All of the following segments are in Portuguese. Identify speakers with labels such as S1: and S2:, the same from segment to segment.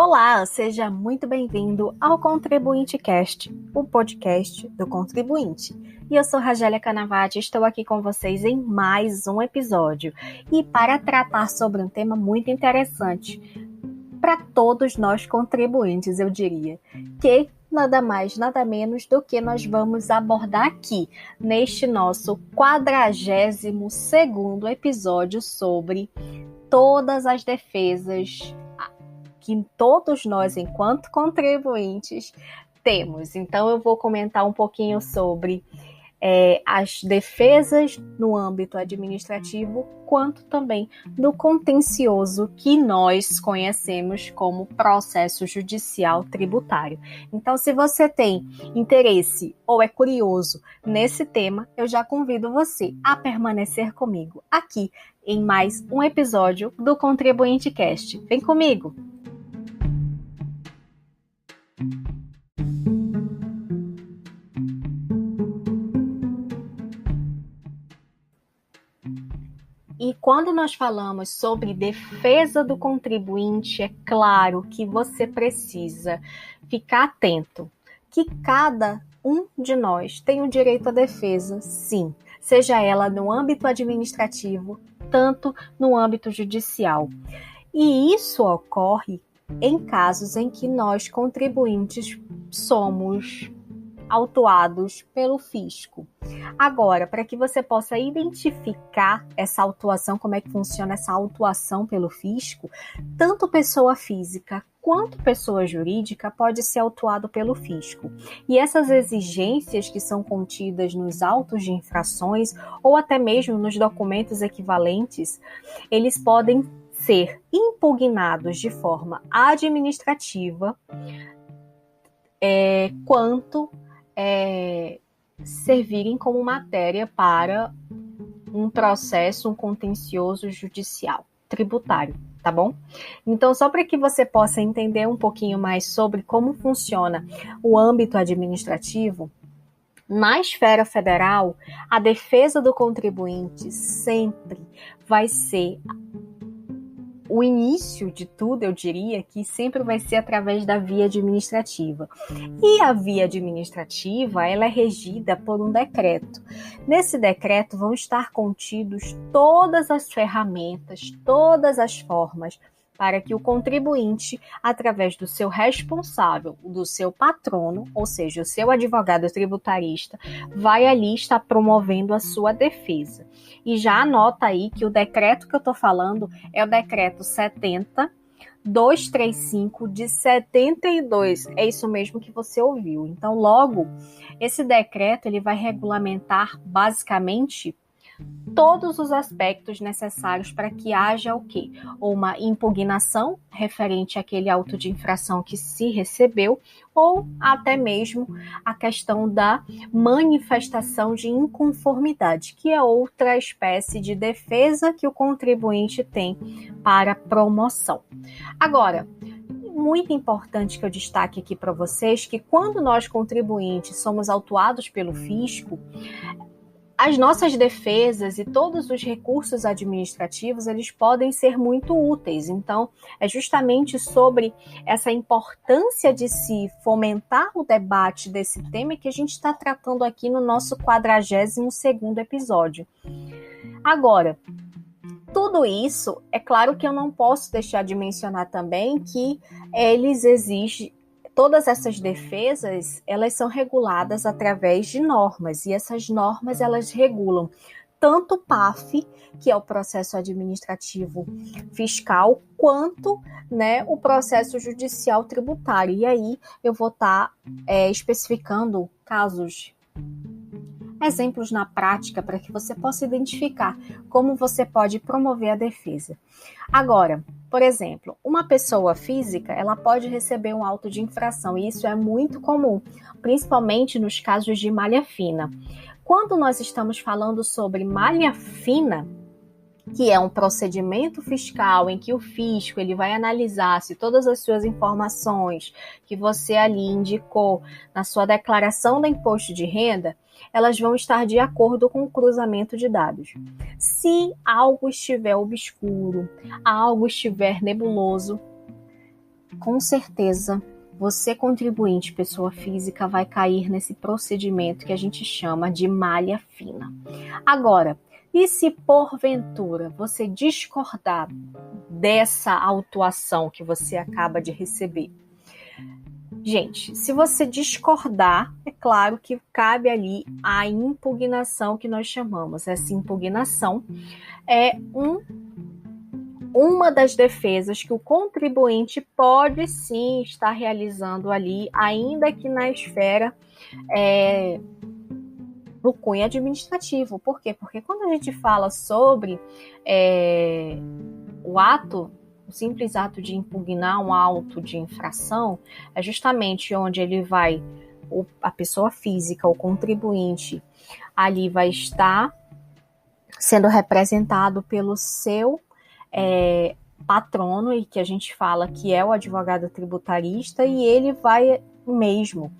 S1: Olá, seja muito bem-vindo ao Contribuinte Cast, o podcast do contribuinte. E eu sou Ragélia Canavati, estou aqui com vocês em mais um episódio. E para tratar sobre um tema muito interessante para todos nós contribuintes, eu diria, que nada mais, nada menos do que nós vamos abordar aqui, neste nosso 42º episódio sobre todas as defesas que todos nós, enquanto contribuintes, temos. Então, eu vou comentar um pouquinho sobre as defesas no âmbito administrativo, quanto também no contencioso que nós conhecemos como processo judicial tributário. Então, se você tem interesse ou é curioso nesse tema, eu já convido você a permanecer comigo aqui em mais um episódio do Contribuinte Cast. Vem comigo! E quando nós falamos sobre defesa do contribuinte, é claro que você precisa ficar atento que cada um de nós tem o direito à defesa, sim, seja ela no âmbito administrativo, tanto no âmbito judicial. E isso ocorre em casos em que nós, contribuintes, somos autuados pelo fisco. Agora, para que você possa identificar essa autuação, como é que funciona essa autuação pelo fisco, tanto pessoa física quanto pessoa jurídica pode ser autuado pelo fisco. E essas exigências que são contidas nos autos de infrações ou até mesmo nos documentos equivalentes, eles podem ser impugnados de forma administrativa, quanto servirem como matéria para um processo, um contencioso judicial, tributário, tá bom? Então, só para que você possa entender um pouquinho mais sobre como funciona o âmbito administrativo, na esfera federal, a defesa do contribuinte sempre vai ser o início de tudo, eu diria, que sempre vai ser através da via administrativa. E a via administrativa, ela é regida por um decreto. Nesse decreto vão estar contidos todas as ferramentas, todas as formas para que o contribuinte, através do seu responsável, do seu patrono, ou seja, o seu advogado tributarista, vai ali estar promovendo a sua defesa. E já anota aí que o decreto que eu estou falando é o decreto 70.235 de 72. É isso mesmo que você ouviu. Então, logo, esse decreto ele vai regulamentar basicamente todos os aspectos necessários para que haja o quê? Uma impugnação referente àquele auto de infração que se recebeu, ou até mesmo a questão da manifestação de inconformidade, que é outra espécie de defesa que o contribuinte tem para promoção. Agora, muito importante que eu destaque aqui para vocês, que quando nós contribuintes somos autuados pelo fisco, as nossas defesas e todos os recursos administrativos, eles podem ser muito úteis. Então, é justamente sobre essa importância de se fomentar o debate desse tema que a gente está tratando aqui no nosso 42º episódio. Agora, tudo isso, é claro que eu não posso deixar de mencionar também que eles exigem. Todas essas defesas, elas são reguladas através de normas, e essas normas, elas regulam tanto o PAF, que é o processo administrativo fiscal, quanto, o processo judicial tributário. E aí eu vou estar especificando exemplos na prática para que você possa identificar como você pode promover a defesa. Agora, por exemplo, uma pessoa física, ela pode receber um auto de infração, e isso é muito comum, principalmente nos casos de malha fina. Quando nós estamos falando sobre malha fina, que é um procedimento fiscal em que o fisco ele vai analisar se todas as suas informações que você ali indicou na sua declaração do imposto de renda, elas vão estar de acordo com o cruzamento de dados. Se algo estiver obscuro, algo estiver nebuloso, com certeza, você contribuinte, pessoa física, vai cair nesse procedimento que a gente chama de malha fina. Agora, e se porventura você discordar dessa autuação que você acaba de receber? Gente, se você discordar, é claro que cabe ali a impugnação que nós chamamos. Essa impugnação é uma das defesas que o contribuinte pode sim estar realizando ali, ainda que na esfera do cunho administrativo. Por quê? Porque quando a gente fala sobre o simples ato de impugnar um auto de infração, é justamente onde ele vai, a pessoa física, o contribuinte, ali vai estar sendo representado pelo seu patrono, e que a gente fala que é o advogado tributarista, e ele vai mesmo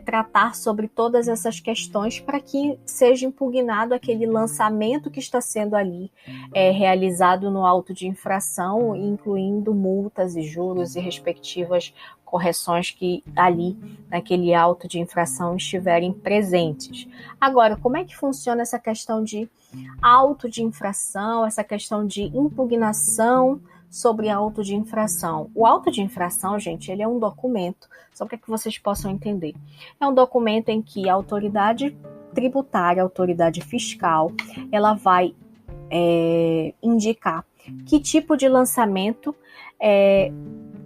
S1: tratar sobre todas essas questões para que seja impugnado aquele lançamento que está sendo ali realizado no auto de infração, incluindo multas e juros e respectivas correções que ali naquele auto de infração estiverem presentes. Agora, como é que funciona essa questão de auto de infração, essa questão de impugnação sobre auto de infração? O auto de infração, gente, ele é um documento, só para que vocês possam entender. É um documento em que a autoridade tributária, a autoridade fiscal, ela vai indicar que tipo de lançamento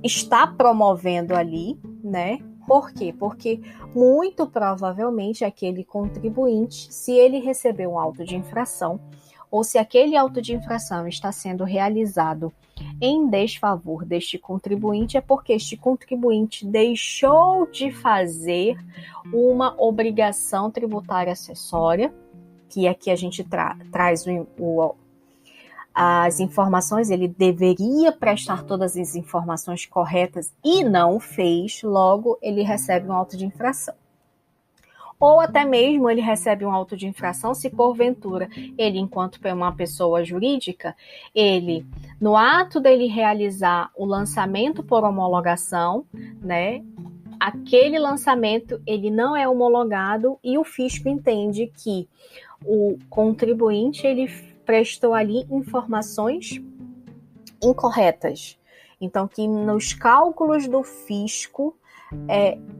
S1: está promovendo ali, né? Por quê? Porque muito provavelmente aquele contribuinte, se ele receber um auto de infração, ou se aquele auto de infração está sendo realizado em desfavor deste contribuinte, é porque este contribuinte deixou de fazer uma obrigação tributária acessória, que aqui a gente traz as informações, ele deveria prestar todas as informações corretas e não fez, logo ele recebe um auto de infração. Ou até mesmo ele recebe um auto de infração se porventura ele, enquanto uma pessoa jurídica, ele, no ato dele realizar o lançamento por homologação, né, aquele lançamento ele não é homologado e o fisco entende que o contribuinte ele prestou ali informações incorretas. Então, que nos cálculos do fisco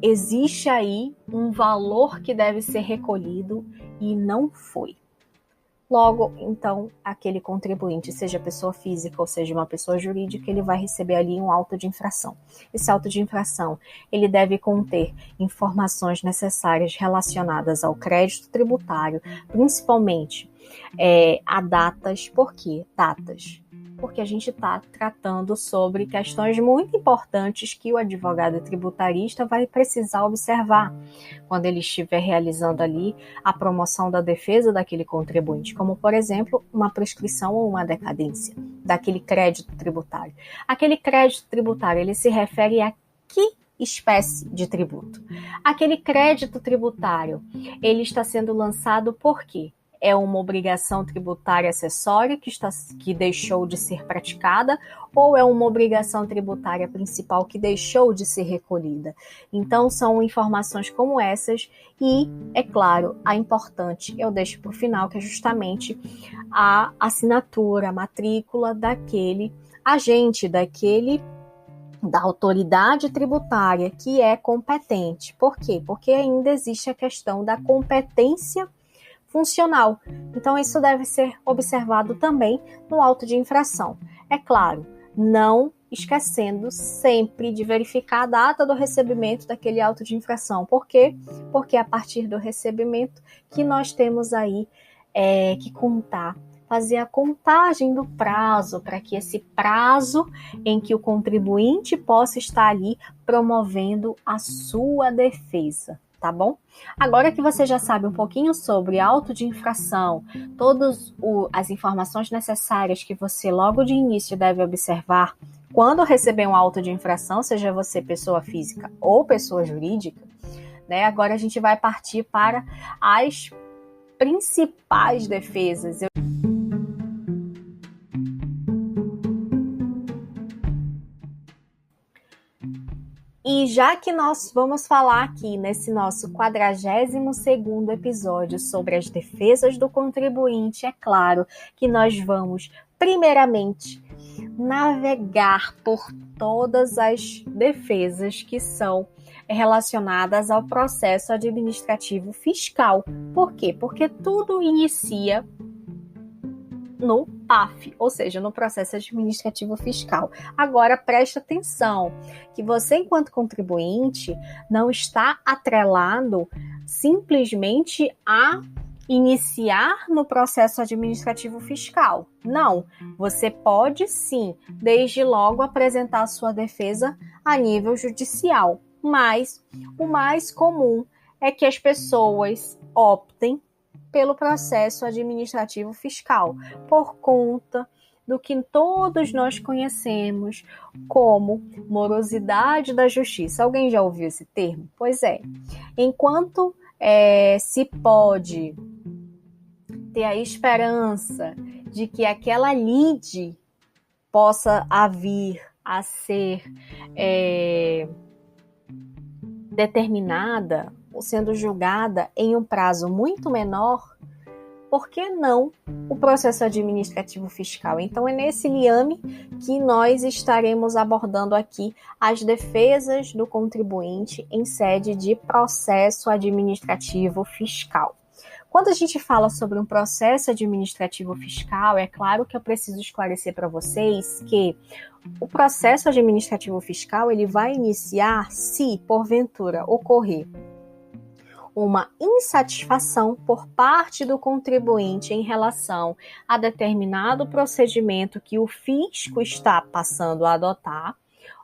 S1: existe aí um valor que deve ser recolhido e não foi. Logo, então, aquele contribuinte, seja pessoa física ou seja uma pessoa jurídica, ele vai receber ali um auto de infração. Esse auto de infração, ele deve conter informações necessárias relacionadas ao crédito tributário, principalmente a datas. Por quê? Datas. Porque a gente está tratando sobre questões muito importantes que o advogado tributarista vai precisar observar quando ele estiver realizando ali a promoção da defesa daquele contribuinte, como, por exemplo, uma prescrição ou uma decadência daquele crédito tributário. Aquele crédito tributário, ele se refere a que espécie de tributo? Aquele crédito tributário, ele está sendo lançado por quê? É uma obrigação tributária acessória que deixou de ser praticada, ou é uma obrigação tributária principal que deixou de ser recolhida? Então, são informações como essas e, é claro, a importante eu deixo para o final, que é justamente a assinatura, a matrícula daquele agente, da autoridade tributária que é competente. Por quê? Porque ainda existe a questão da competência funcional. Então, isso deve ser observado também no auto de infração. É claro, não esquecendo sempre de verificar a data do recebimento daquele auto de infração. Por quê? Porque é a partir do recebimento que nós temos aí que fazer a contagem do prazo, para que esse prazo em que o contribuinte possa estar ali promovendo a sua defesa. Tá bom? Agora que você já sabe um pouquinho sobre auto de infração, todas as informações necessárias que você logo de início deve observar quando receber um auto de infração, seja você pessoa física ou pessoa jurídica, né? Agora a gente vai partir para as principais defesas. já que nós vamos falar aqui nesse nosso 42º episódio sobre as defesas do contribuinte, é claro que nós vamos, primeiramente, navegar por todas as defesas que são relacionadas ao processo administrativo fiscal. Por quê? Porque tudo inicia no PAF, ou seja, no processo administrativo fiscal. Agora, preste atenção, que você, enquanto contribuinte, não está atrelado simplesmente a iniciar no processo administrativo fiscal. Não, você pode sim, desde logo, apresentar a sua defesa a nível judicial, mas o mais comum é que as pessoas optem pelo processo administrativo fiscal, por conta do que todos nós conhecemos como morosidade da justiça. Alguém já ouviu esse termo? Pois é. Enquanto se pode ter a esperança de que aquela lide possa vir a ser determinada ou sendo julgada em um prazo muito menor, por que não o processo administrativo fiscal? Então, é nesse liame que nós estaremos abordando aqui as defesas do contribuinte em sede de processo administrativo fiscal. Quando a gente fala sobre um processo administrativo fiscal, é claro que eu preciso esclarecer para vocês que o processo administrativo fiscal ele vai iniciar se, porventura, ocorrer uma insatisfação por parte do contribuinte em relação a determinado procedimento que o fisco está passando a adotar,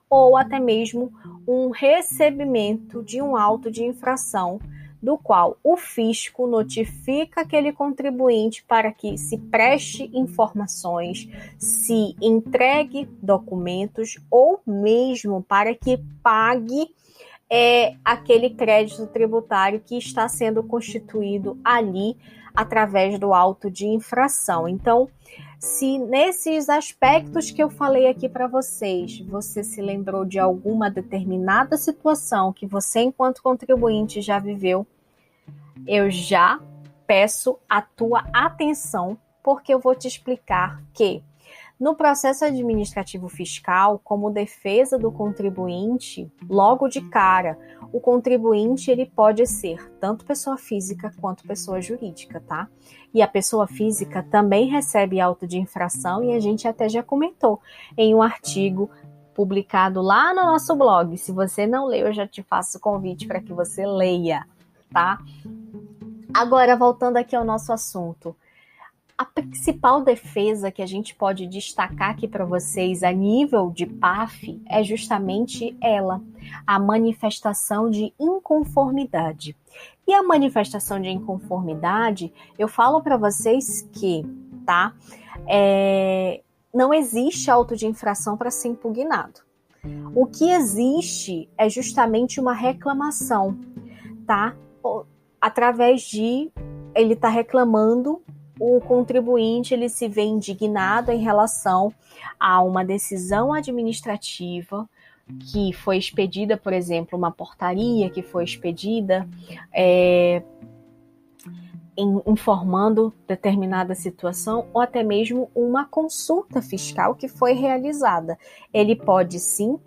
S1: ou até mesmo um recebimento de um auto de infração, do qual o fisco notifica aquele contribuinte para que se preste informações, se entregue documentos ou mesmo para que pague aquele crédito tributário que está sendo constituído ali através do auto de infração. Então, se nesses aspectos que eu falei aqui para vocês, você se lembrou de alguma determinada situação que você, enquanto contribuinte, já viveu, eu já peço a tua atenção, porque eu vou te explicar que no processo administrativo fiscal, como defesa do contribuinte, logo de cara, o contribuinte ele pode ser tanto pessoa física quanto pessoa jurídica, tá? E a pessoa física também recebe auto de infração e a gente até já comentou em um artigo publicado lá no nosso blog. Se você não leu, eu já te faço o convite para que você leia, tá? Agora, voltando aqui ao nosso assunto. A principal defesa que a gente pode destacar aqui para vocês a nível de PAF é justamente ela, a manifestação de inconformidade. E a manifestação de inconformidade, eu falo para vocês que, tá? Não existe auto de infração para ser impugnado. O que existe é justamente uma reclamação, tá? Através de ele estar reclamando, o contribuinte ele se vê indignado em relação a uma decisão administrativa que foi expedida, por exemplo, uma portaria que foi expedida informando determinada situação ou até mesmo uma consulta fiscal que foi realizada. Ele pode sim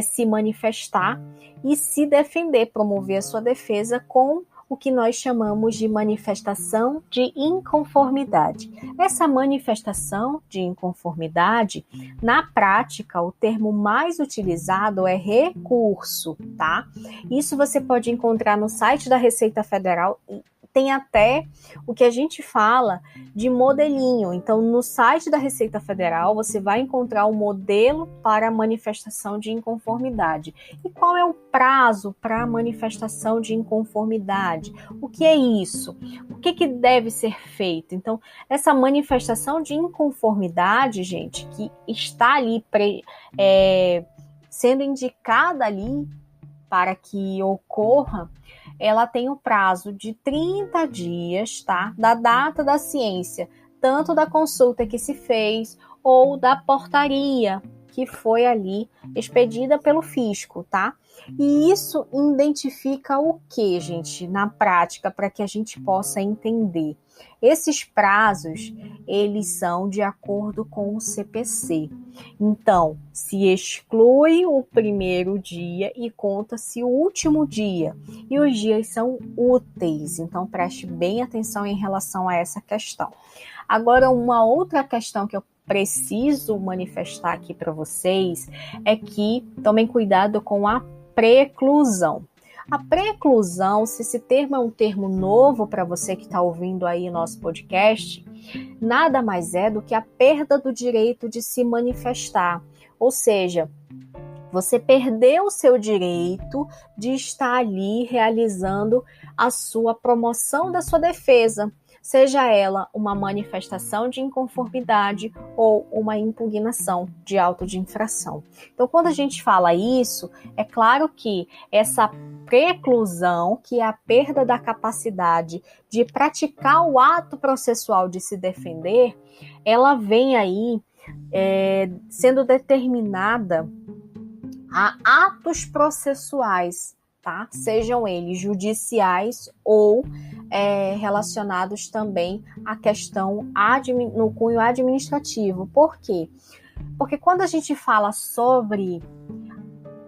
S1: se manifestar e se defender, promover a sua defesa com o que nós chamamos de manifestação de inconformidade. Essa manifestação de inconformidade, na prática, o termo mais utilizado é recurso, tá? Isso você pode encontrar no site da Receita Federal. Tem até o que a gente fala de modelinho. Então, no site da Receita Federal, você vai encontrar o modelo para a manifestação de inconformidade. E qual é o prazo para a manifestação de inconformidade? O que é isso? O que deve ser feito? Então, essa manifestação de inconformidade, gente, que está ali sendo indicada ali para que ocorra, ela tem o prazo de 30 dias, tá? Da data da ciência, tanto da consulta que se fez ou da portaria que foi ali expedida pelo fisco, tá? E isso identifica o que, gente, na prática, para que a gente possa entender? Esses prazos, eles são de acordo com o CPC. Então, se exclui o primeiro dia e conta-se o último dia. E os dias são úteis, então preste bem atenção em relação a essa questão. Agora, uma outra questão que eu preciso manifestar aqui para vocês é que tomem cuidado com a preclusão. A preclusão, se esse termo é um termo novo para você que está ouvindo aí nosso podcast, nada mais é do que a perda do direito de se manifestar. Ou seja, você perdeu o seu direito de estar ali realizando a sua promoção da sua defesa, seja ela uma manifestação de inconformidade ou uma impugnação de auto de infração. Então, quando a gente fala isso, é claro que essa preclusão, que é a perda da capacidade de praticar o ato processual de se defender, ela vem aí sendo determinada a atos processuais, tá? Sejam eles judiciais ou relacionados também à questão no cunho administrativo. Por quê? Porque quando a gente fala sobre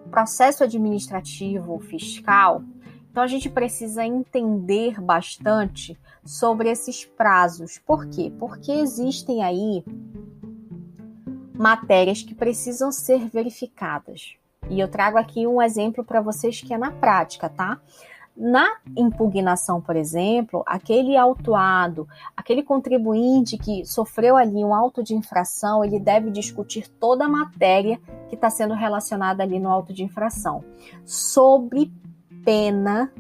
S1: processo administrativo fiscal, então a gente precisa entender bastante sobre esses prazos. Por quê? Porque existem aí matérias que precisam ser verificadas. E eu trago aqui um exemplo para vocês que é na prática, tá? Na impugnação, por exemplo, aquele autuado, aquele contribuinte que sofreu ali um auto de infração, ele deve discutir toda a matéria que está sendo relacionada ali no auto de infração, sob pena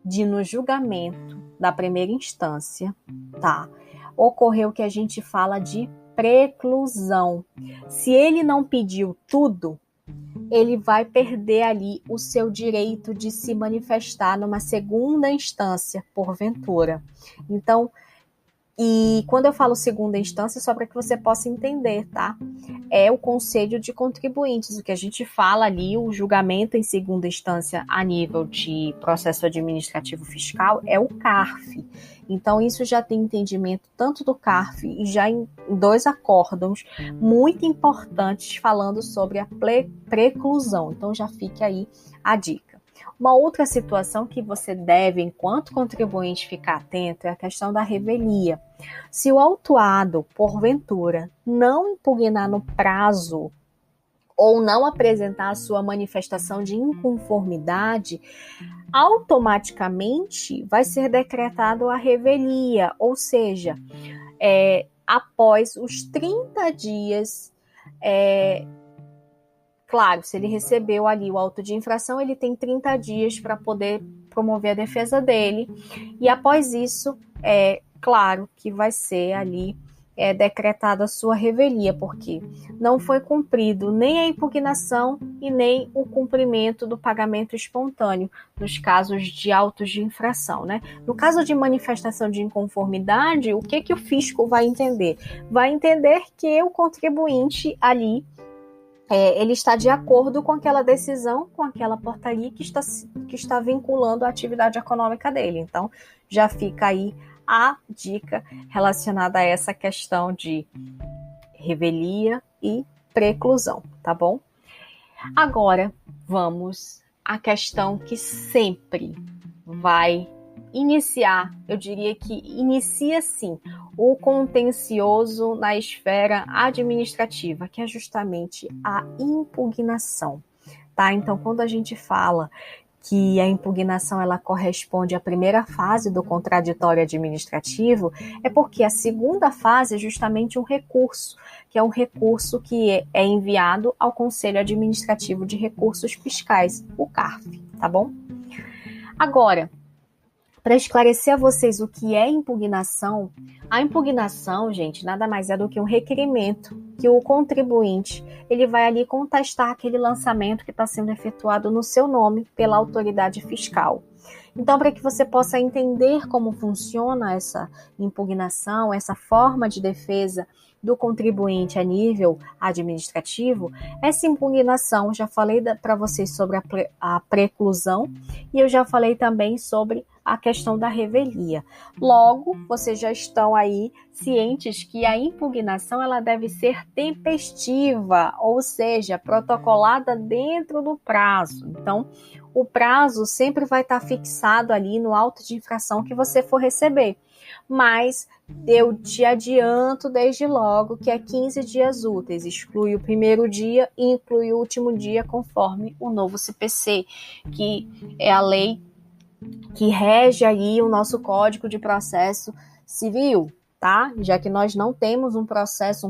S1: de, no julgamento da primeira instância, tá? Ocorreu o que a gente fala de preclusão. Se ele não pediu tudo, ele vai perder ali o seu direito de se manifestar numa segunda instância, porventura. Então, e quando eu falo segunda instância, só para que você possa entender, tá? É o conselho de contribuintes, o que a gente fala ali, o julgamento em segunda instância a nível de processo administrativo fiscal é o CARF. Então, isso já tem entendimento tanto do CARF e já em 2 acórdãos muito importantes falando sobre a preclusão. Então, já fique aí a dica. Uma outra situação que você deve, enquanto contribuinte, ficar atento é a questão da revelia. Se o autuado, porventura, não impugnar no prazo ou não apresentar a sua manifestação de inconformidade, automaticamente vai ser decretado a revelia, ou seja, após os 30 dias, claro, se ele recebeu ali o auto de infração, ele tem 30 dias para poder promover a defesa dele, e após isso, claro que vai ser ali decretada a sua revelia, porque não foi cumprido nem a impugnação e nem o cumprimento do pagamento espontâneo nos casos de autos de infração, né? No caso de manifestação de inconformidade, o que o fisco vai entender? Vai entender que o contribuinte ali ele está de acordo com aquela decisão, com aquela portaria que está vinculando a atividade econômica dele. Então, já fica aí a dica relacionada a essa questão de revelia e preclusão, tá bom? Agora, vamos à questão que sempre vai iniciar, eu diria que inicia sim, o contencioso na esfera administrativa, que é justamente a impugnação, tá? Então, quando a gente fala que a impugnação ela corresponde à primeira fase do contraditório administrativo, é porque a segunda fase é justamente um recurso, que é um recurso que é enviado ao Conselho Administrativo de Recursos Fiscais, o CARF, tá bom? Agora, para esclarecer a vocês o que é impugnação, a impugnação, gente, nada mais é do que um requerimento que o contribuinte ele vai ali contestar aquele lançamento que está sendo efetuado no seu nome pela autoridade fiscal. Então, para que você possa entender como funciona essa impugnação, essa forma de defesa do contribuinte a nível administrativo, essa impugnação, já falei para vocês sobre a preclusão e eu já falei também sobre a questão da revelia. Logo, vocês já estão aí cientes que a impugnação ela deve ser tempestiva, ou seja, protocolada dentro do prazo. Então, o prazo sempre vai estar fixado ali no auto de infração que você for receber. Mas eu te adianto desde logo que é 15 dias úteis, exclui o primeiro dia e inclui o último dia conforme o novo CPC, que é a lei que rege aí o nosso Código de Processo Civil, tá? Já que nós não temos um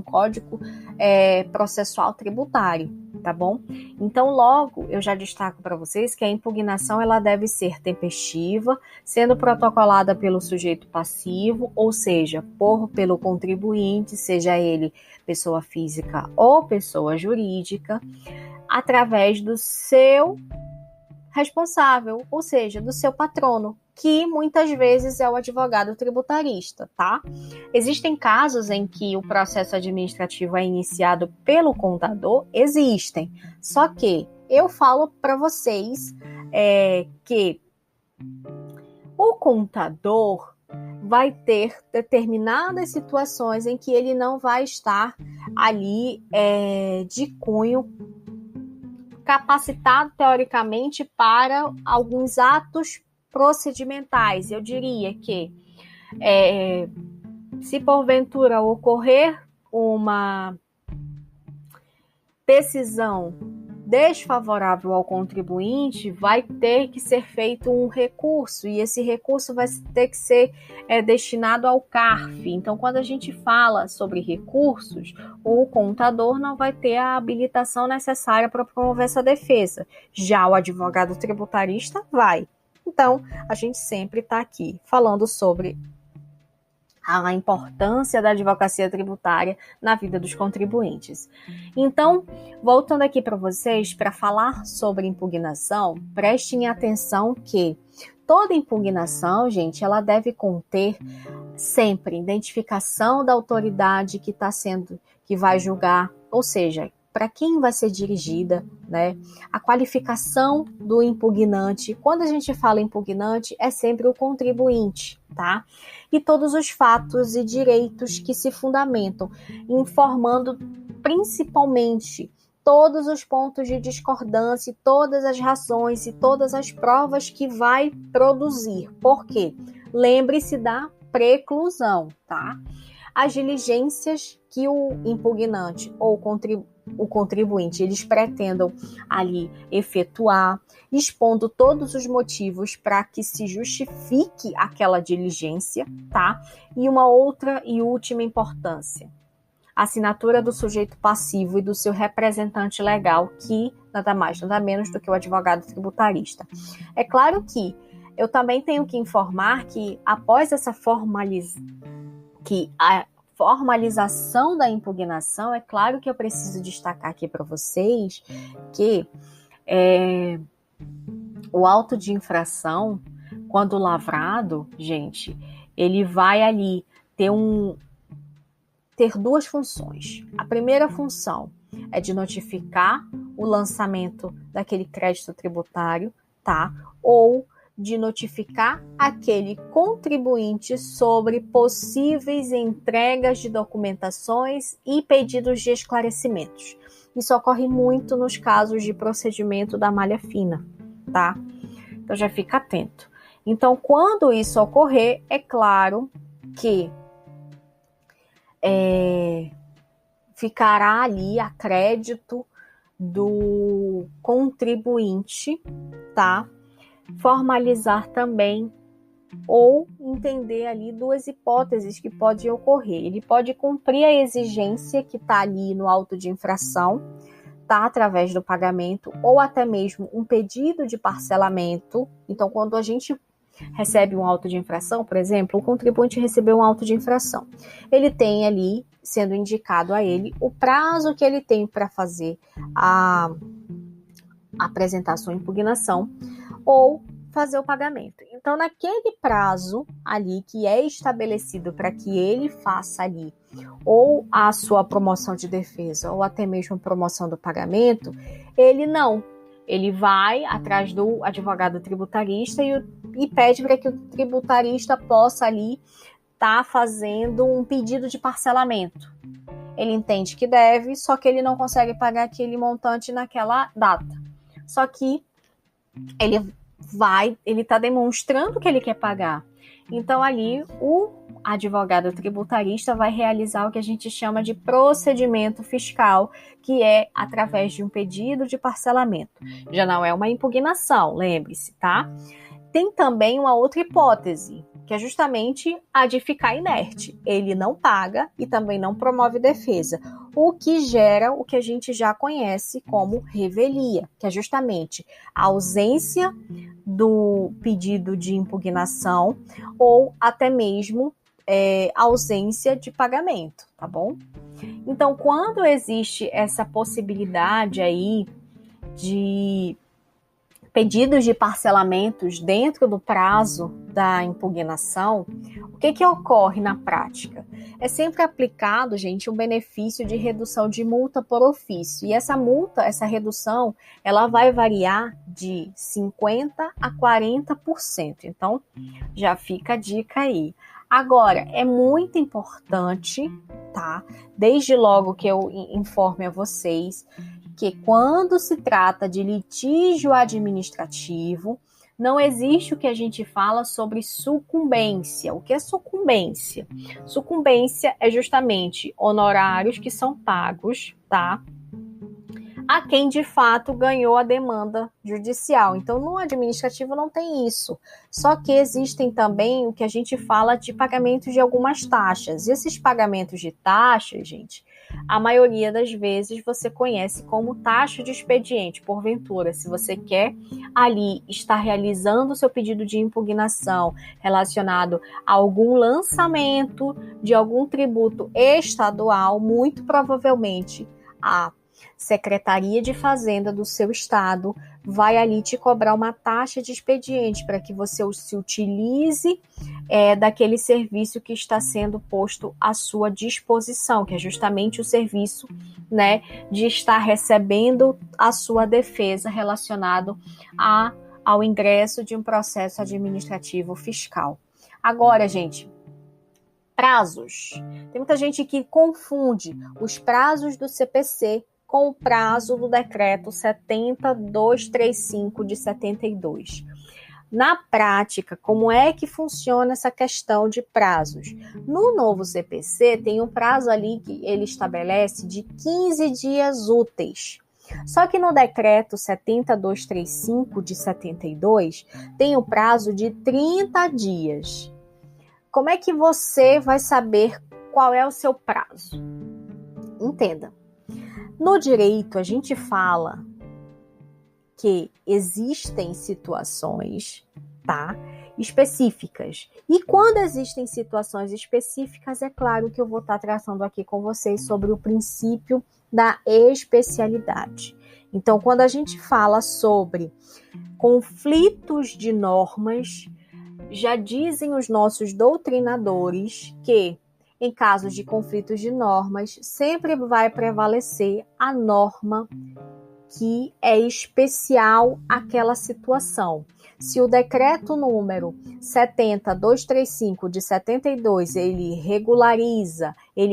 S1: código processual tributário, tá bom? Então, logo, eu já destaco para vocês que a impugnação ela deve ser tempestiva, sendo protocolada pelo sujeito passivo, ou seja, pelo contribuinte, seja ele pessoa física ou pessoa jurídica, através do seu responsável, ou seja, do seu patrono, que muitas vezes é o advogado tributarista, tá? Existem casos em que o processo administrativo é iniciado pelo contador? Existem. Só que eu falo para vocês que o contador vai ter determinadas situações em que ele não vai estar ali de cunho capacitado teoricamente para alguns atos procedimentais. Eu diria que se porventura ocorrer uma decisão desfavorável ao contribuinte, vai ter que ser feito um recurso, e esse recurso vai ter que ser destinado ao CARF. Então, quando a gente fala sobre recursos, o contador não vai ter a habilitação necessária para promover essa defesa. Já o advogado tributarista vai. Então, a gente sempre está aqui falando sobre a importância da advocacia tributária na vida dos contribuintes. Então, voltando aqui para vocês, para falar sobre impugnação, prestem atenção que toda impugnação, gente, ela deve conter sempre identificação da autoridade que vai julgar, ou seja, para quem vai ser dirigida, né? A qualificação do impugnante. Quando a gente fala impugnante, é sempre o contribuinte, tá? E todos os fatos e direitos que se fundamentam, informando principalmente todos os pontos de discordância, todas as razões e todas as provas que vai produzir. Por quê? Lembre-se da preclusão, tá? As diligências que o impugnante ou o contribuinte eles pretendam ali efetuar, expondo todos os motivos para que se justifique aquela diligência, tá? E uma outra e última importância, a assinatura do sujeito passivo e do seu representante legal, que nada mais, nada menos do que o advogado tributarista. É claro que eu também tenho que informar que após essa formalização da impugnação, é claro que eu preciso destacar aqui para vocês que o auto de infração, quando lavrado, gente, ele vai ali ter duas funções. A primeira função é de notificar o lançamento daquele crédito tributário, tá? Ou de notificar aquele contribuinte sobre possíveis entregas de documentações e pedidos de esclarecimentos. Isso ocorre muito nos casos de procedimento da malha fina, tá? Então já fica atento. Então, quando isso ocorrer, é claro que ficará ali a crédito do contribuinte, tá? Formalizar também ou entender ali duas hipóteses que podem ocorrer. Ele pode cumprir a exigência que está ali no auto de infração, tá? Através do pagamento, ou até mesmo um pedido de parcelamento. Então, quando a gente recebe um auto de infração, por exemplo, o contribuinte recebeu um auto de infração. Ele tem ali, sendo indicado a ele, o prazo que ele tem para fazer apresentar sua impugnação, ou fazer o pagamento. Então, naquele prazo ali que é estabelecido para que ele faça ali ou a sua promoção de defesa ou até mesmo promoção do pagamento, ele vai atrás do advogado tributarista e pede para que o tributarista possa ali estar fazendo um pedido de parcelamento. Ele entende que deve, só que ele não consegue pagar aquele montante naquela data. Só que ele está demonstrando que ele quer pagar. Então, ali, o advogado tributarista vai realizar o que a gente chama de procedimento fiscal, que é através de um pedido de parcelamento. Já não é uma impugnação, lembre-se, tá? Tem também uma outra hipótese, que é justamente a de ficar inerte. Ele não paga e também não promove defesa, o que gera o que a gente já conhece como revelia, que é justamente a ausência do pedido de impugnação ou até mesmo ausência de pagamento, tá bom? Então, quando existe essa possibilidade aí de pedidos de parcelamentos dentro do prazo da impugnação, o que ocorre na prática? É sempre aplicado, gente, um benefício de redução de multa por ofício. E essa multa, essa redução, ela vai variar de 50% a 40%. Então, já fica a dica aí. Agora, é muito importante, tá? Desde logo que eu informe a vocês que quando se trata de litígio administrativo, não existe o que a gente fala sobre sucumbência. O que é sucumbência? Sucumbência é justamente honorários que são pagos, tá? A quem de fato ganhou a demanda judicial. Então, no administrativo não tem isso. Só que existem também o que a gente fala de pagamentos de algumas taxas. E esses pagamentos de taxas, gente, a maioria das vezes você conhece como taxa de expediente. Porventura, se você quer ali estar realizando o seu pedido de impugnação relacionado a algum lançamento de algum tributo estadual, muito provavelmente a Secretaria de Fazenda do seu estado vai ali te cobrar uma taxa de expediente para que você se utilize daquele serviço que está sendo posto à sua disposição, que é justamente o serviço, né, de estar recebendo a sua defesa relacionado ao ingresso de um processo administrativo fiscal. Agora, gente, prazos. Tem muita gente que confunde os prazos do CPC com o prazo do decreto 70235 de 72. Na prática, como é que funciona essa questão de prazos? No novo CPC, tem um prazo ali que ele estabelece de 15 dias úteis. Só que no decreto 70235 de 72, tem o prazo de 30 dias. Como é que você vai saber qual é o seu prazo? Entenda. No direito, a gente fala que existem situações, tá, específicas. E quando existem situações específicas, é claro que eu vou estar tratando aqui com vocês sobre o princípio da especialidade. Então, quando a gente fala sobre conflitos de normas, já dizem os nossos doutrinadores que em casos de conflitos de normas, sempre vai prevalecer a norma que é especial àquela situação. Se o decreto número 70235 de 72, ele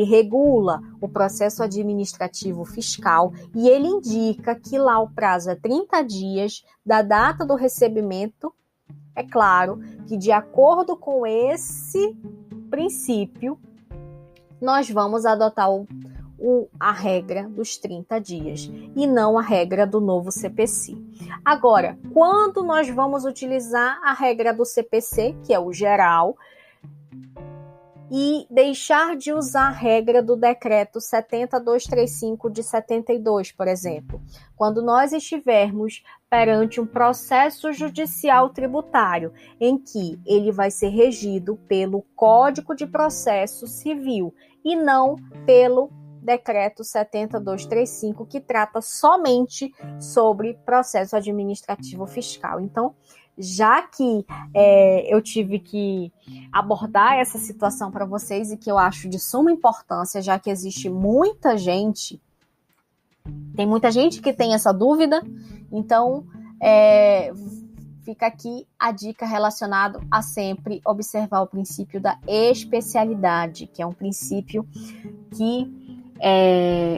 S1: regula o processo administrativo fiscal e ele indica que lá o prazo é 30 dias da data do recebimento, é claro que de acordo com esse princípio, nós vamos adotar a regra dos 30 dias e não a regra do novo CPC. Agora, quando nós vamos utilizar a regra do CPC, que é o geral, e deixar de usar a regra do decreto 70235 de 72, por exemplo, quando nós estivermos perante um processo judicial tributário em que ele vai ser regido pelo Código de Processo Civil e não pelo decreto 70235, que trata somente sobre processo administrativo fiscal. Então, já que eu tive que abordar essa situação para vocês e que eu acho de suma importância, já que existe muita gente, tem muita gente que tem essa dúvida, então fica aqui a dica relacionada a sempre observar o princípio da especialidade, que é um princípio que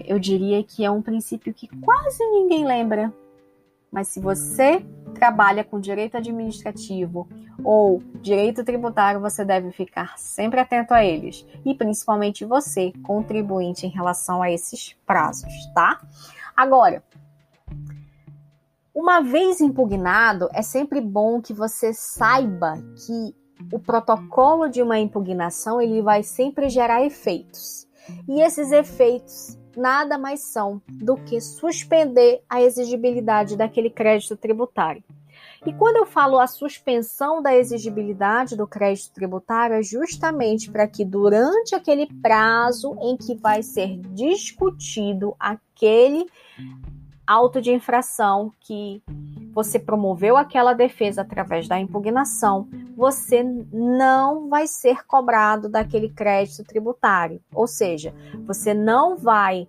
S1: eu diria que é um princípio que quase ninguém lembra. Mas se você trabalha com direito administrativo ou direito tributário, você deve ficar sempre atento a eles. E principalmente você, contribuinte, em relação a esses prazos, tá? Agora, uma vez impugnado, é sempre bom que você saiba que o protocolo de uma impugnação ele vai sempre gerar efeitos. E esses efeitos nada mais são do que suspender a exigibilidade daquele crédito tributário. E quando eu falo a suspensão da exigibilidade do crédito tributário, é justamente para que durante aquele prazo em que vai ser discutido aquele auto de infração que você promoveu aquela defesa através da impugnação, você não vai ser cobrado daquele crédito tributário. Ou seja, você não vai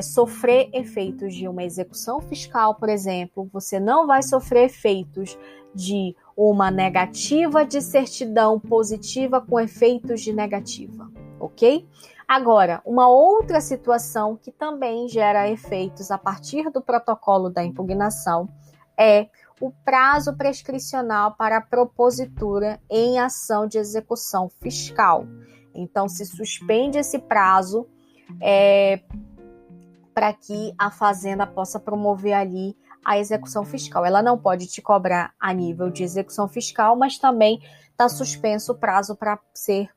S1: sofrer efeitos de uma execução fiscal, por exemplo, você não vai sofrer efeitos de uma negativa de certidão positiva com efeitos de negativa, ok? Agora, uma outra situação que também gera efeitos a partir do protocolo da impugnação é o prazo prescricional para a propositura em ação de execução fiscal. Então, se suspende esse prazo para que a Fazenda possa promover ali a execução fiscal. Ela não pode te cobrar a nível de execução fiscal, mas também está suspenso o prazo para ser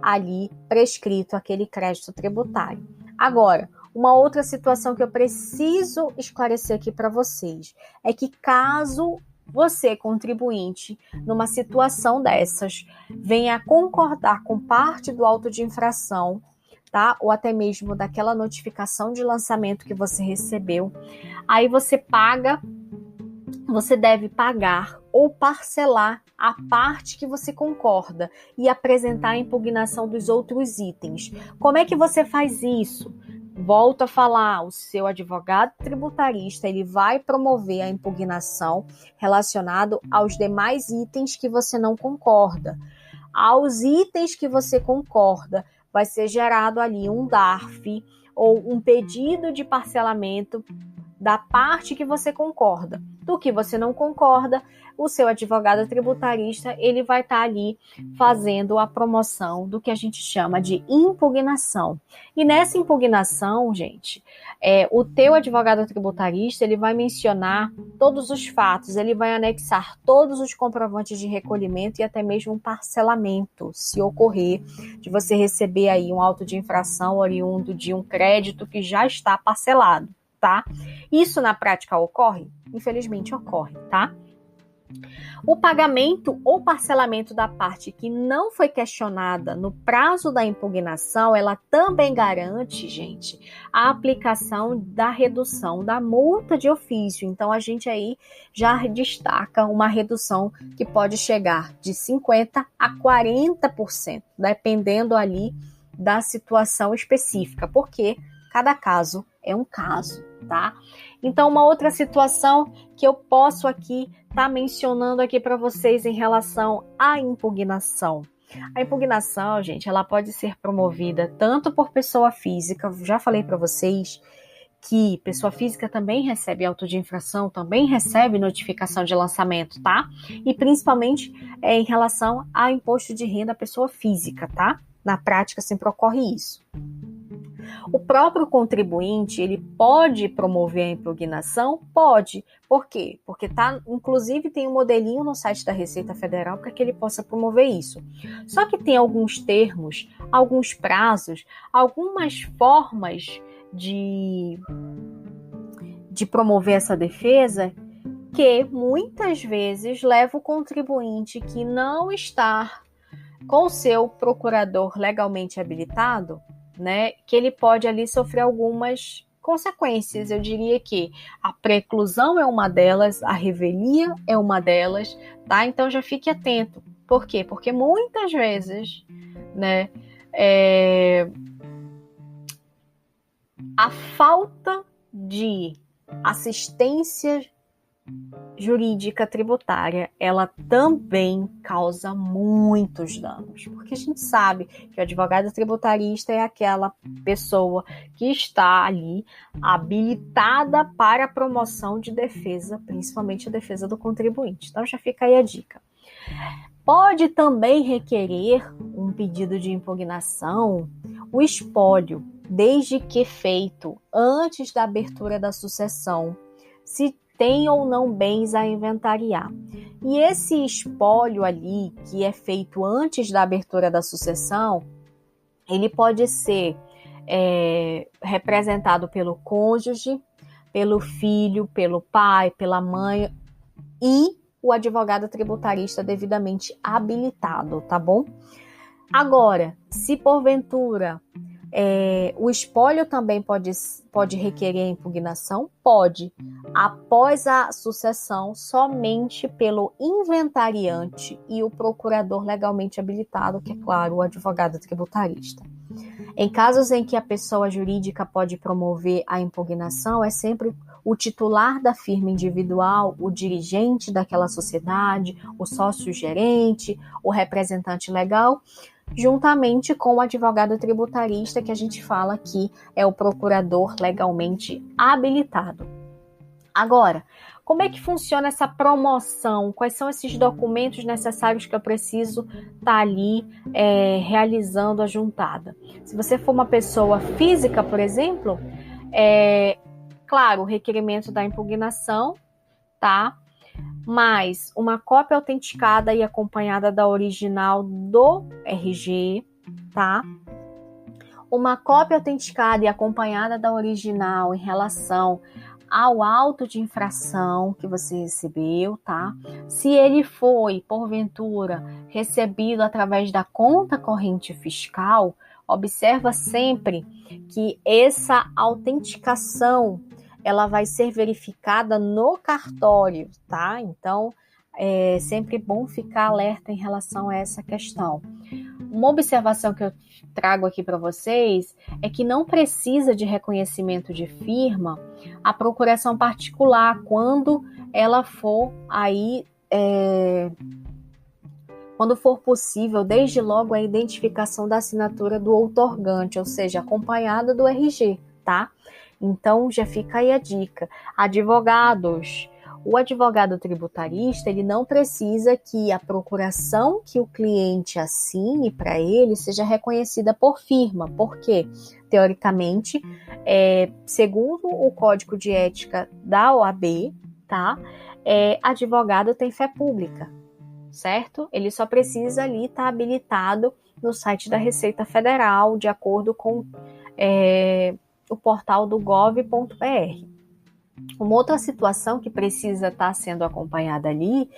S1: ali prescrito aquele crédito tributário. Agora, uma outra situação que eu preciso esclarecer aqui para vocês é que caso você, contribuinte, numa situação dessas, venha concordar com parte do auto de infração, tá? Ou até mesmo daquela notificação de lançamento que você recebeu, aí você deve pagar ou parcelar a parte que você concorda e apresentar a impugnação dos outros itens. Como é que você faz isso? Volto a falar, o seu advogado tributarista ele vai promover a impugnação relacionado aos demais itens que você não concorda. Aos itens que você concorda, vai ser gerado ali um DARF ou um pedido de parcelamento da parte que você concorda. Do que você não concorda, o seu advogado tributarista ele vai estar ali fazendo a promoção do que a gente chama de impugnação. E nessa impugnação, gente, o teu advogado tributarista ele vai mencionar todos os fatos, ele vai anexar todos os comprovantes de recolhimento e até mesmo um parcelamento, se ocorrer de você receber aí um auto de infração oriundo de um crédito que já está parcelado, tá? Isso na prática ocorre? Infelizmente ocorre, tá? O pagamento ou parcelamento da parte que não foi questionada no prazo da impugnação, ela também garante, gente, a aplicação da redução da multa de ofício. Então, a gente aí já destaca uma redução que pode chegar de 50% a 40%, dependendo ali da situação específica, porque cada caso é um caso, tá? Então, uma outra situação que eu posso aqui estar mencionando aqui para vocês em relação à impugnação. A impugnação, gente, ela pode ser promovida tanto por pessoa física, já falei para vocês que pessoa física também recebe auto de infração, também recebe notificação de lançamento, tá? E principalmente em relação ao imposto de renda à pessoa física, tá? Na prática sempre ocorre isso. O próprio contribuinte, ele pode promover a impugnação? Pode. Por quê? Porque inclusive tem um modelinho no site da Receita Federal para que ele possa promover isso. Só que tem alguns termos, alguns prazos, algumas formas de promover essa defesa que muitas vezes leva o contribuinte que não está com o seu procurador legalmente habilitado, né, que ele pode ali sofrer algumas consequências. Eu diria que a preclusão é uma delas, a revelia é uma delas, tá? Então já fique atento. Por quê? Porque muitas vezes, né, a falta de assistência jurídica tributária, ela também causa muitos danos, porque a gente sabe que o advogado tributarista é aquela pessoa que está ali habilitada para a promoção de defesa, principalmente a defesa do contribuinte. Então já fica aí a dica. Pode também requerer um pedido de impugnação o espólio, desde que feito antes da abertura da sucessão, se tem ou não bens a inventariar. E esse espólio ali, que é feito antes da abertura da sucessão, ele pode ser representado pelo cônjuge, pelo filho, pelo pai, pela mãe e o advogado tributarista devidamente habilitado, tá bom? Agora, se porventura o espólio também pode requerer impugnação? Pode. Após a sucessão, somente pelo inventariante e o procurador legalmente habilitado, que é claro, o advogado tributarista. Em casos em que a pessoa jurídica pode promover a impugnação, é sempre o titular da firma individual, o dirigente daquela sociedade, o sócio-gerente, o representante legal, juntamente com o advogado tributarista, que a gente fala que é o procurador legalmente habilitado. Agora, como é que funciona essa promoção? Quais são esses documentos necessários que eu preciso estar ali realizando a juntada? Se você for uma pessoa física, por exemplo, claro, o requerimento da impugnação, tá? Mais uma cópia autenticada e acompanhada da original do RG, tá? Uma cópia autenticada e acompanhada da original em relação ao auto de infração que você recebeu, tá? Se ele foi, porventura, recebido através da conta corrente fiscal, observa sempre que essa autenticação ela vai ser verificada no cartório, tá? Então, é sempre bom ficar alerta em relação a essa questão. Uma observação que eu trago aqui para vocês é que não precisa de reconhecimento de firma a procuração particular quando ela for aí, quando for possível, desde logo a identificação da assinatura do outorgante, ou seja, acompanhada do RG, tá? Então, já fica aí a dica. Advogados, o advogado tributarista, ele não precisa que a procuração que o cliente assine para ele seja reconhecida por firma, porque, teoricamente, segundo o Código de Ética da OAB, tá? Advogado tem fé pública, certo? Ele só precisa ali estar habilitado no site da Receita Federal, de acordo com o portal do gov.br. Uma outra situação que precisa estar sendo acompanhada ali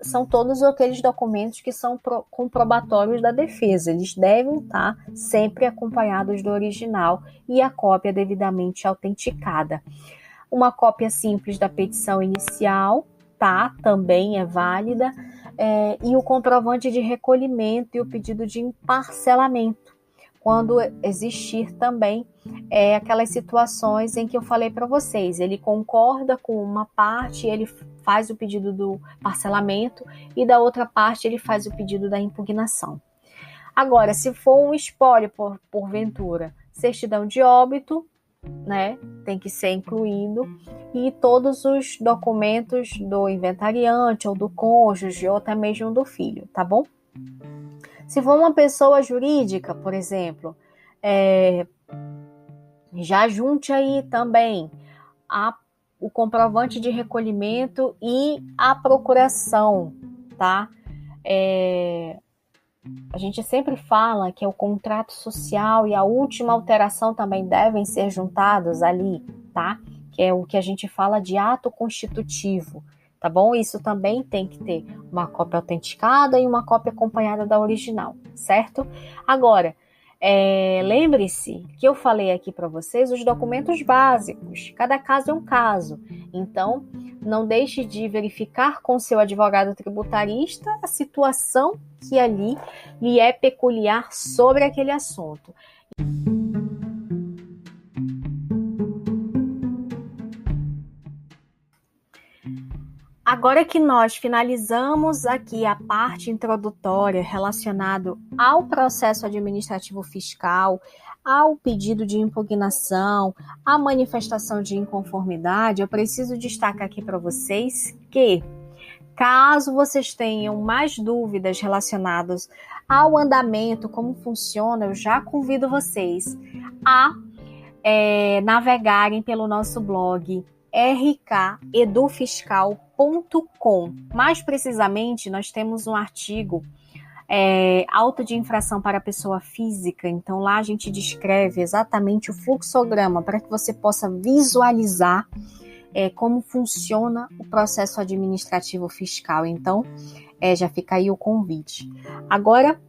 S1: são todos aqueles documentos que são comprobatórios da defesa. Eles devem estar sempre acompanhados do original e a cópia devidamente autenticada. Uma cópia simples da petição inicial, tá? Também é válida. E o comprovante de recolhimento e o pedido de parcelamento, quando existir também aquelas situações em que eu falei para vocês, ele concorda com uma parte, ele faz o pedido do parcelamento e da outra parte ele faz o pedido da impugnação. Agora, se for um espólio porventura, certidão de óbito, né, tem que ser incluído, e todos os documentos do inventariante ou do cônjuge ou até mesmo do filho, tá bom? Se for uma pessoa jurídica, por exemplo, já junte aí também o comprovante de recolhimento e a procuração, tá? A gente sempre fala que o contrato social e a última alteração também devem ser juntados ali, tá? Que é o que a gente fala de ato constitutivo, tá bom? Isso também tem que ter uma cópia autenticada e uma cópia acompanhada da original, certo? Agora, Lembre-se que eu falei aqui para vocês os documentos básicos. Cada caso é um caso. Então, não deixe de verificar com seu advogado tributarista a situação que ali lhe é peculiar sobre aquele assunto. Agora que nós finalizamos aqui a parte introdutória relacionada ao processo administrativo fiscal, ao pedido de impugnação, à manifestação de inconformidade, eu preciso destacar aqui para vocês que, caso vocês tenham mais dúvidas relacionadas ao andamento, como funciona, eu já convido vocês a navegarem pelo nosso blog rkedufiscal.com. Mais precisamente, nós temos um artigo auto de infração para pessoa física. Então, lá a gente descreve exatamente o fluxograma para que você possa visualizar como funciona o processo administrativo fiscal. Então, já fica aí o convite. Agora,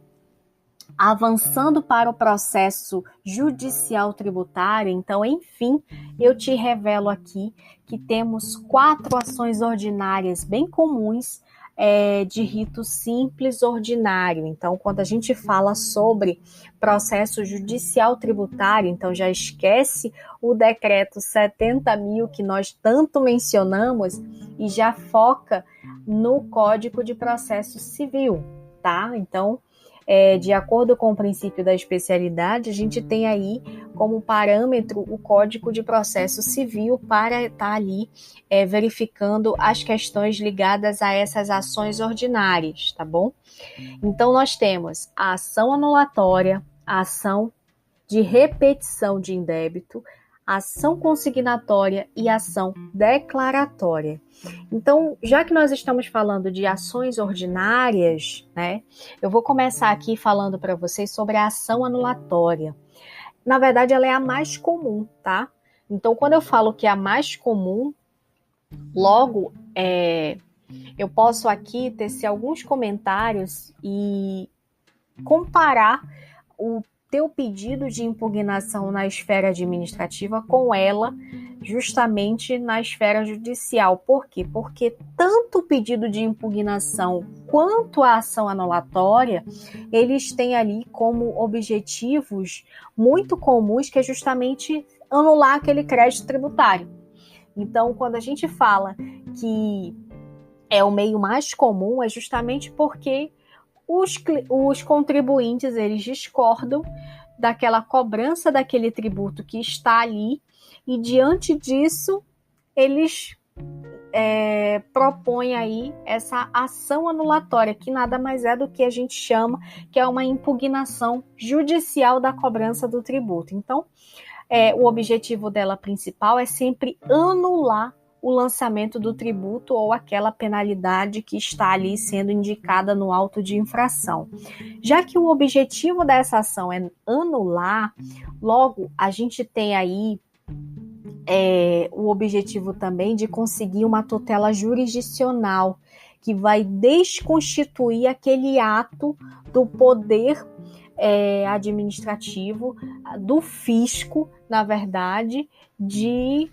S1: avançando para o processo judicial tributário, então, enfim, eu te revelo aqui que temos 4 ações ordinárias bem comuns de rito simples ordinário. Então, quando a gente fala sobre processo judicial tributário, então já esquece o decreto 70.000 que nós tanto mencionamos e já foca no Código de Processo Civil, tá? Então, de acordo com o princípio da especialidade, a gente tem aí como parâmetro o Código de Processo Civil para estar ali verificando as questões ligadas a essas ações ordinárias, tá bom? Então, nós temos a ação anulatória, a ação de repetição de indébito, ação consignatória e ação declaratória. Então, já que nós estamos falando de ações ordinárias, né, eu vou começar aqui falando para vocês sobre a ação anulatória. Na verdade, ela é a mais comum, tá? Então, quando eu falo que é a mais comum, logo, eu posso aqui tecer alguns comentários e comparar o teu pedido de impugnação na esfera administrativa com ela justamente na esfera judicial. Por quê? Porque tanto o pedido de impugnação quanto a ação anulatória, eles têm ali como objetivos muito comuns, que é justamente anular aquele crédito tributário. Então, quando a gente fala que é o meio mais comum, é justamente porque os contribuintes, eles discordam daquela cobrança daquele tributo que está ali e, diante disso, eles propõem aí essa ação anulatória, que nada mais é do que a gente chama que é uma impugnação judicial da cobrança do tributo. Então, o objetivo dela principal é sempre anular o lançamento do tributo ou aquela penalidade que está ali sendo indicada no auto de infração. Já que o objetivo dessa ação é anular, logo a gente tem aí o objetivo também de conseguir uma tutela jurisdicional, que vai desconstituir aquele ato do poder administrativo, do fisco, na verdade, de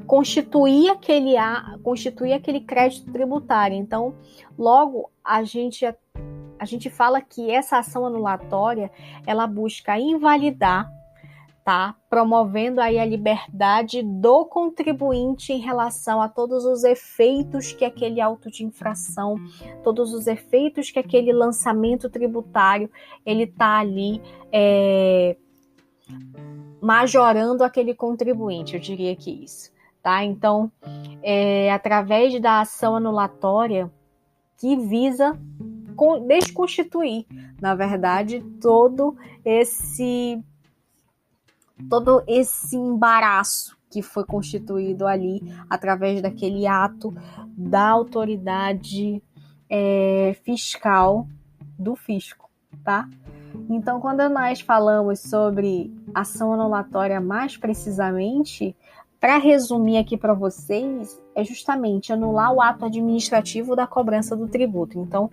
S1: constituir aquele crédito tributário. Então, logo a gente fala que essa ação anulatória, ela busca invalidar, tá? Promovendo aí a liberdade do contribuinte em relação a todos os efeitos que aquele auto de infração, todos os efeitos que aquele lançamento tributário, ele tá ali majorando aquele contribuinte, eu diria que isso, tá? Então, através da ação anulatória, que visa desconstituir, na verdade, todo esse embaraço que foi constituído ali através daquele ato da autoridade fiscal do fisco, tá? Então, quando nós falamos sobre ação anulatória mais precisamente, para resumir aqui para vocês, é justamente anular o ato administrativo da cobrança do tributo. Então,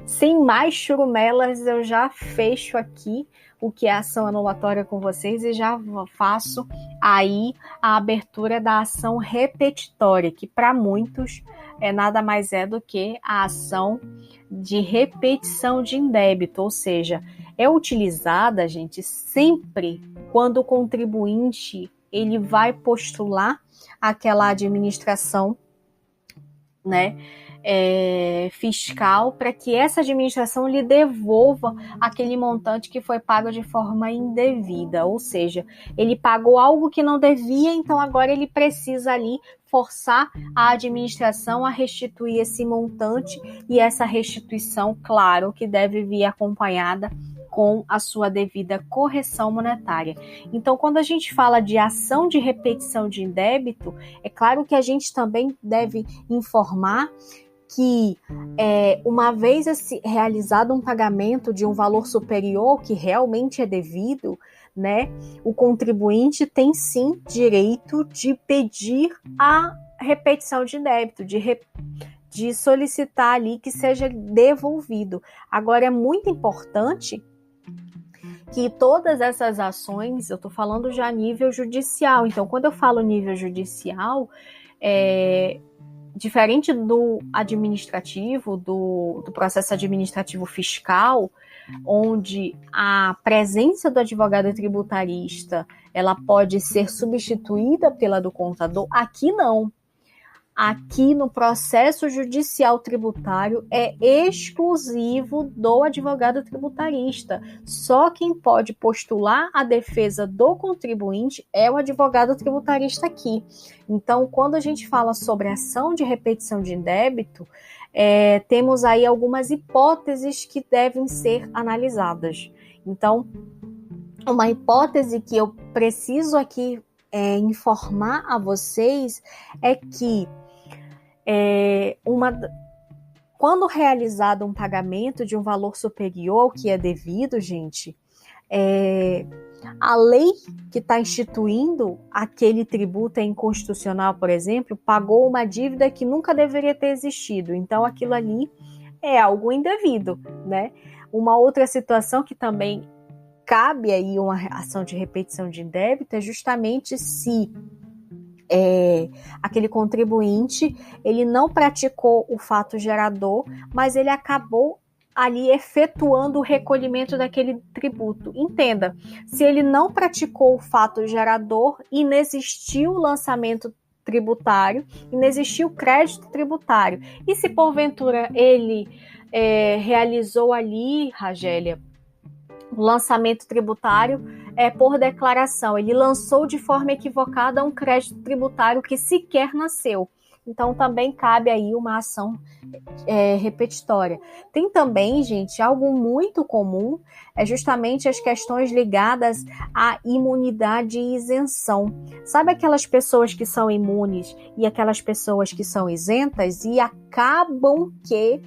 S1: Sem mais churumelas, eu já fecho aqui o que é ação anulatória com vocês e já faço aí a abertura da ação repetitória, que para muitos nada mais é do que a ação de repetição de indébito, ou seja, é utilizada, gente, sempre quando o contribuinte ele vai postular aquela administração, né, fiscal, para que essa administração lhe devolva aquele montante que foi pago de forma indevida, ou seja, ele pagou algo que não devia, então agora ele precisa ali forçar a administração a restituir esse montante, e essa restituição, claro, que deve vir acompanhada com a sua devida correção monetária. Então, quando a gente fala de ação de repetição de indébito, é claro que a gente também deve informar que uma vez realizado um pagamento de um valor superior que realmente é devido, né, o contribuinte tem sim direito de pedir a repetição de débito, de solicitar ali que seja devolvido. Agora, é muito importante que todas essas ações, eu estou falando já a nível judicial, então quando eu falo nível judicial, diferente do administrativo, do processo administrativo fiscal, onde a presença do advogado tributarista ela pode ser substituída pela do contador, aqui não. Aqui no processo judicial tributário é exclusivo do advogado tributarista. Só quem pode postular a defesa do contribuinte é o advogado tributarista aqui. Então, quando a gente fala sobre ação de repetição de indébito, temos aí algumas hipóteses que devem ser analisadas. Então, uma hipótese que eu preciso aqui informar a vocês é que quando realizado um pagamento de um valor superior ao que é devido, gente, a lei que está instituindo aquele tributo inconstitucional, por exemplo, pagou uma dívida que nunca deveria ter existido. Então, aquilo ali é algo indevido, né? Uma outra situação que também cabe aí uma ação de repetição de indébito é justamente se aquele contribuinte ele não praticou o fato gerador, mas ele acabou ali efetuando o recolhimento daquele tributo. Entenda, se ele não praticou o fato gerador, inexistiu o lançamento tributário, inexistiu o crédito tributário. E se porventura ele realizou ali, Ragélia, o lançamento tributário por declaração, ele lançou de forma equivocada um crédito tributário que sequer nasceu. Então, também cabe aí uma ação repetitória. Tem também, gente, algo muito comum, justamente as questões ligadas à imunidade e isenção. Sabe aquelas pessoas que são imunes e aquelas pessoas que são isentas e acabam que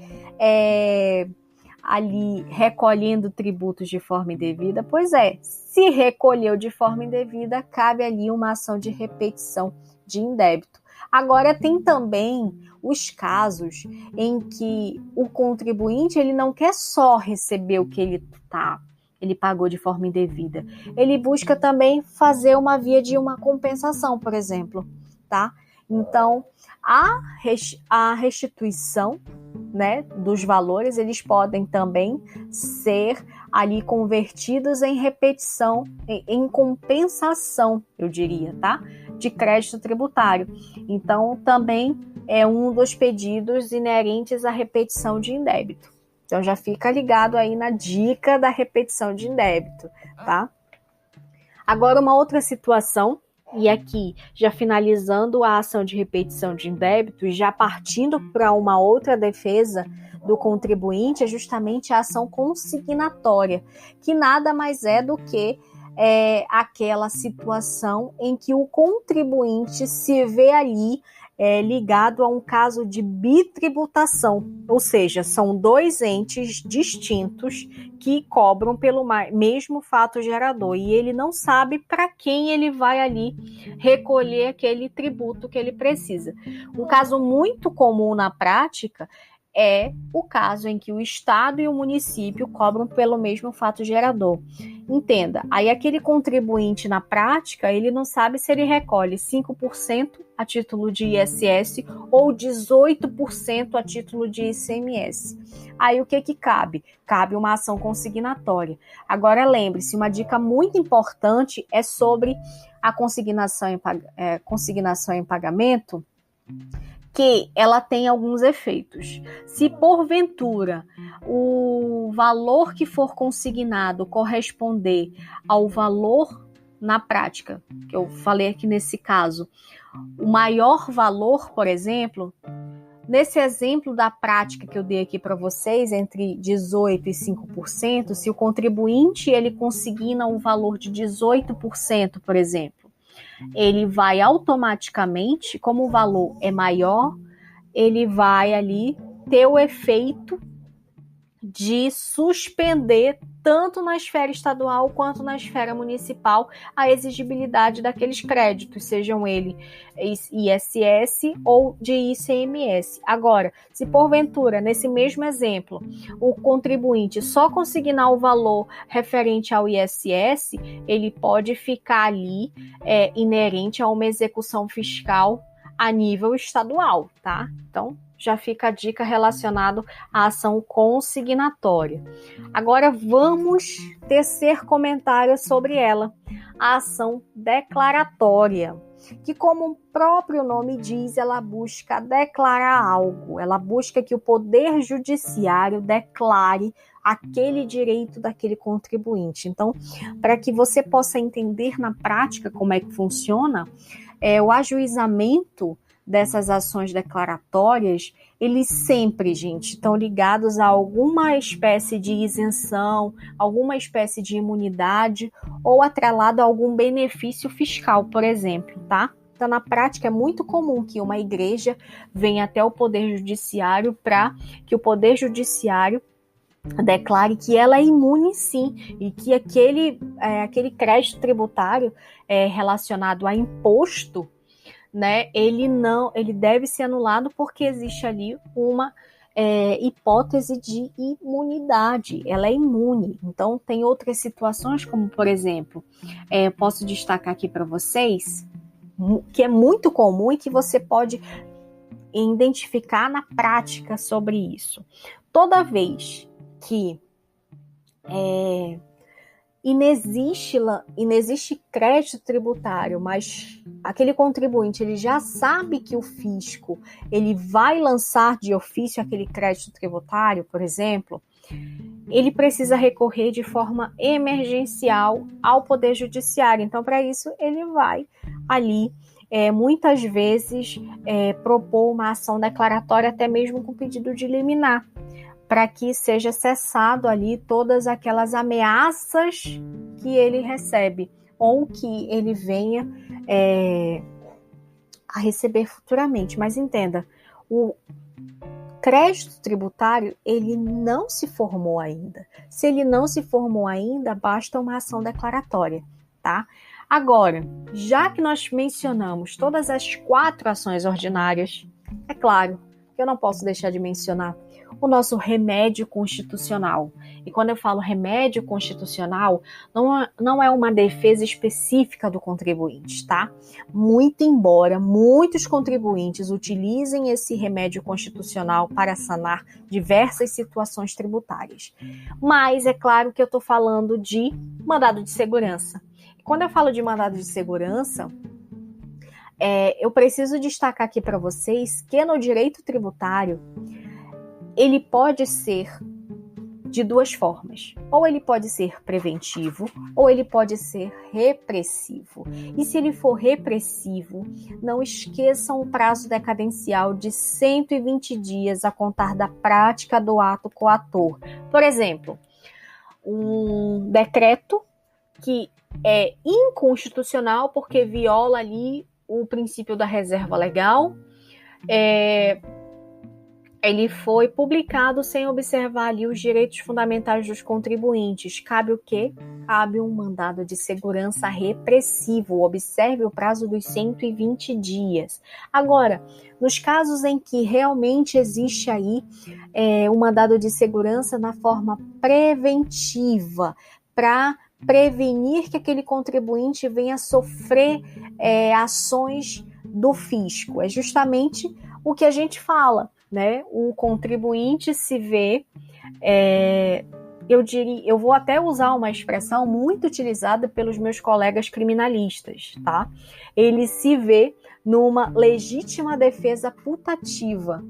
S1: ali recolhendo tributos de forma indevida? Pois se recolheu de forma indevida, cabe ali uma ação de repetição de indébito. Agora, tem também os casos em que o contribuinte ele não quer só receber o que ele pagou de forma indevida. Ele busca também fazer uma via de uma compensação, por exemplo, tá? Então, a restituição, né, dos valores, eles podem também ser ali convertidos em repetição, em compensação, eu diria, tá? De crédito tributário. Então, também é um dos pedidos inerentes à repetição de indébito. Então, já fica ligado aí na dica da repetição de indébito, tá? Agora, uma outra situação, e aqui, já finalizando a ação de repetição de indébito e já partindo para uma outra defesa do contribuinte, é justamente a ação consignatória, que nada mais é do que aquela situação em que o contribuinte se vê ali ligado a um caso de bitributação, ou seja, são dois entes distintos que cobram pelo mesmo fato gerador e ele não sabe para quem ele vai ali recolher aquele tributo que ele precisa. Um caso muito comum na prática é o caso em que o Estado e o município cobram pelo mesmo fato gerador. Entenda, aí aquele contribuinte na prática, ele não sabe se ele recolhe 5% a título de ISS ou 18% a título de ICMS. Aí o que cabe? Cabe uma ação consignatória. Agora lembre-se, uma dica muito importante é sobre a consignação em pagamento, que ela tem alguns efeitos. Se porventura o valor que for consignado corresponder ao valor na prática, que eu falei aqui nesse caso, o maior valor, por exemplo, nesse exemplo da prática que eu dei aqui para vocês, entre 18% e 5%, se o contribuinte ele consigna um valor de 18%, por exemplo, ele vai automaticamente, como o valor é maior, ele vai ali ter o efeito de suspender tanto na esfera estadual quanto na esfera municipal a exigibilidade daqueles créditos, sejam eles ISS ou de ICMS. Agora, se porventura, nesse mesmo exemplo, o contribuinte só consignar o valor referente ao ISS, ele pode ficar ali inerente a uma execução fiscal a nível estadual, tá? Então, já fica a dica relacionada à ação consignatória. Agora vamos tecer comentários sobre ela, a ação declaratória, que como o próprio nome diz, ela busca declarar algo, ela busca que o Poder Judiciário declare aquele direito daquele contribuinte. Então, para que você possa entender na prática como é que funciona, o ajuizamento dessas ações declaratórias, eles sempre, gente, estão ligados a alguma espécie de isenção, alguma espécie de imunidade ou atrelado a algum benefício fiscal, por exemplo, tá? Então, na prática, é muito comum que uma igreja venha até o Poder Judiciário para que o Poder Judiciário declare que ela é imune sim, e que aquele crédito tributário relacionado a imposto, né, ele deve ser anulado porque existe ali uma hipótese de imunidade, ela é imune. Então tem outras situações, como por exemplo, posso destacar aqui para vocês, que é muito comum e que você pode identificar na prática sobre isso. Toda vez que inexiste crédito tributário, mas aquele contribuinte ele já sabe que o fisco ele vai lançar de ofício aquele crédito tributário, por exemplo, ele precisa recorrer de forma emergencial ao Poder Judiciário. Então, para isso, ele vai ali, muitas vezes, propor uma ação declaratória, até mesmo com pedido de liminar, para que seja cessado ali todas aquelas ameaças que ele recebe ou que ele venha a receber futuramente. Mas entenda, o crédito tributário, ele não se formou ainda. Se ele não se formou ainda, basta uma ação declaratória, tá? Agora, já que nós mencionamos todas as 4 ações ordinárias, é claro que eu não posso deixar de mencionar o nosso remédio constitucional. E quando eu falo remédio constitucional, não é uma defesa específica do contribuinte, tá? Muito embora muitos contribuintes utilizem esse remédio constitucional para sanar diversas situações tributárias. Mas é claro que eu estou falando de mandado de segurança. E quando eu falo de mandado de segurança, eu preciso destacar aqui para vocês que no direito tributário, ele pode ser de 2 formas. Ou ele pode ser preventivo, ou ele pode ser repressivo. E se ele for repressivo, não esqueçam o prazo decadencial de 120 dias a contar da prática do ato coator. Por exemplo, um decreto que é inconstitucional porque viola ali o princípio da reserva legal, ele foi publicado sem observar ali os direitos fundamentais dos contribuintes. Cabe o quê? Cabe um mandado de segurança repressivo. Observe o prazo dos 120 dias. Agora, nos casos em que realmente existe aí um mandado de segurança na forma preventiva, para prevenir que aquele contribuinte venha sofrer ações do fisco. É justamente o que a gente fala, né? O contribuinte se vê, eu vou até usar uma expressão muito utilizada pelos meus colegas criminalistas, tá? Ele se vê numa legítima defesa putativa,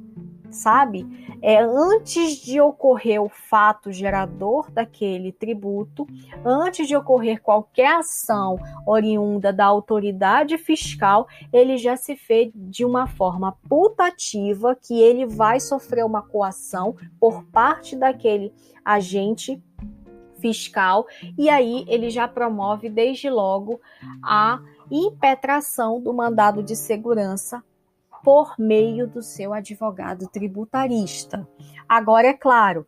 S1: sabe? Antes de ocorrer o fato gerador daquele tributo, antes de ocorrer qualquer ação oriunda da autoridade fiscal, ele já se vê de uma forma putativa que ele vai sofrer uma coação por parte daquele agente fiscal, e aí ele já promove desde logo a impetração do mandado de segurança por meio do seu advogado tributarista. Agora, é claro,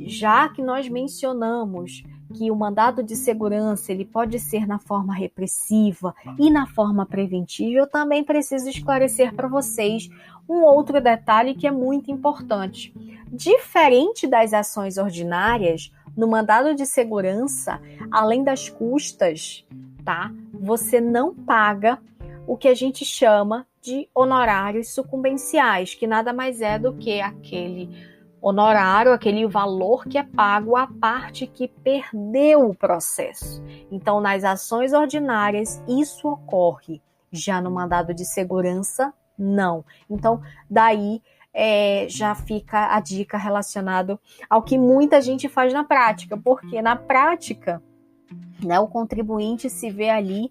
S1: já que nós mencionamos que o mandado de segurança ele pode ser na forma repressiva e na forma preventiva, eu também preciso esclarecer para vocês um outro detalhe que é muito importante. Diferente das ações ordinárias, no mandado de segurança, além das custas, tá? Você não paga o que a gente chama de honorários sucumbenciais, que nada mais é do que aquele honorário, aquele valor que é pago à parte que perdeu o processo. Então, nas ações ordinárias, isso ocorre. Já no mandado de segurança, não. Então, daí já fica a dica relacionada ao que muita gente faz na prática, porque na prática, né, o contribuinte se vê ali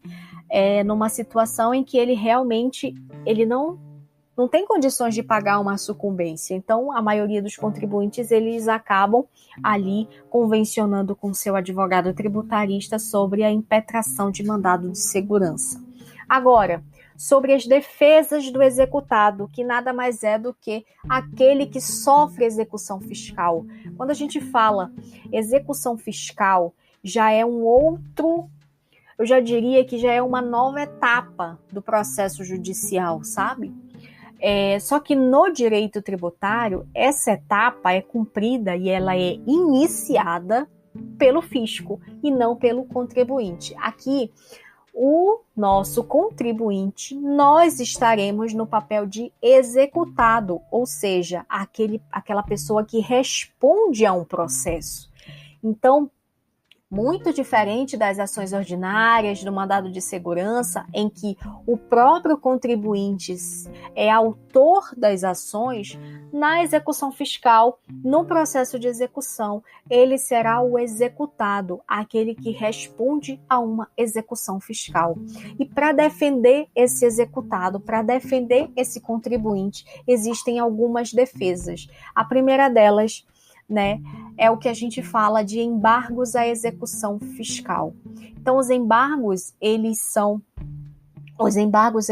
S1: numa situação em que ele realmente não tem condições de pagar uma sucumbência. Então, a maioria dos contribuintes, eles acabam ali convencionando com seu advogado tributarista sobre a impetração de mandado de segurança. Agora, sobre as defesas do executado, que nada mais é do que aquele que sofre execução fiscal. Quando a gente fala execução fiscal, já é eu já diria que já é uma nova etapa do processo judicial, sabe? Só que no direito tributário, essa etapa é cumprida e ela é iniciada pelo fisco e não pelo contribuinte. Aqui, o nosso contribuinte, nós estaremos no papel de executado, ou seja, aquela pessoa que responde a um processo. Então, muito diferente das ações ordinárias, do mandado de segurança, em que o próprio contribuinte é autor das ações, na execução fiscal, no processo de execução, ele será o executado, aquele que responde a uma execução fiscal. E para defender esse executado, para defender esse contribuinte, existem algumas defesas. A primeira delas, né, é o que a gente fala de embargos à execução fiscal. Então, os embargos à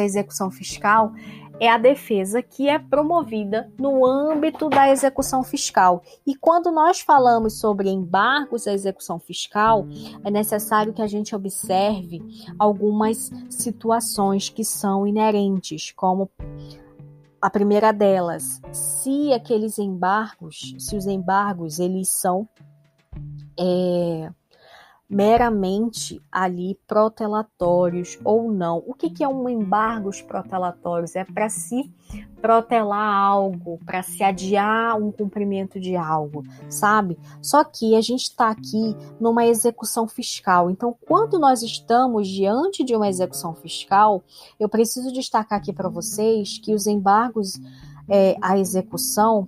S1: execução fiscal é a defesa que é promovida no âmbito da execução fiscal. E quando nós falamos sobre embargos à execução fiscal, é necessário que a gente observe algumas situações que são inerentes, como a primeira delas, se os embargos eles são meramente ali protelatórios ou não. O que é um embargos protelatórios? É para se protelar algo, para se adiar um cumprimento de algo, sabe? Só que a gente está aqui numa execução fiscal. Então, quando nós estamos diante de uma execução fiscal, eu preciso destacar aqui para vocês que os embargos à execução,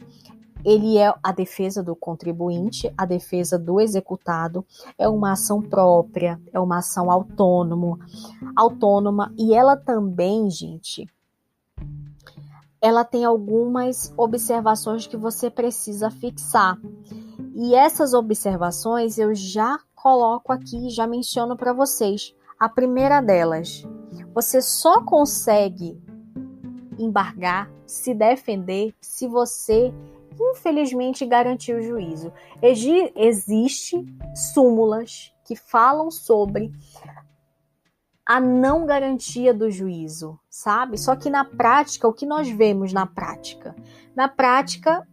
S1: ele é a defesa do contribuinte, a defesa do executado, é uma ação própria, é uma ação autônoma, e ela também, gente, ela tem algumas observações que você precisa fixar. E essas observações eu já coloco aqui, já menciono para vocês. A primeira delas, você só consegue embargar, se defender, se você infelizmente, garantir o juízo. Existem súmulas que falam sobre a não garantia do juízo, sabe? Só que na prática, o que nós vemos na prática? Na prática,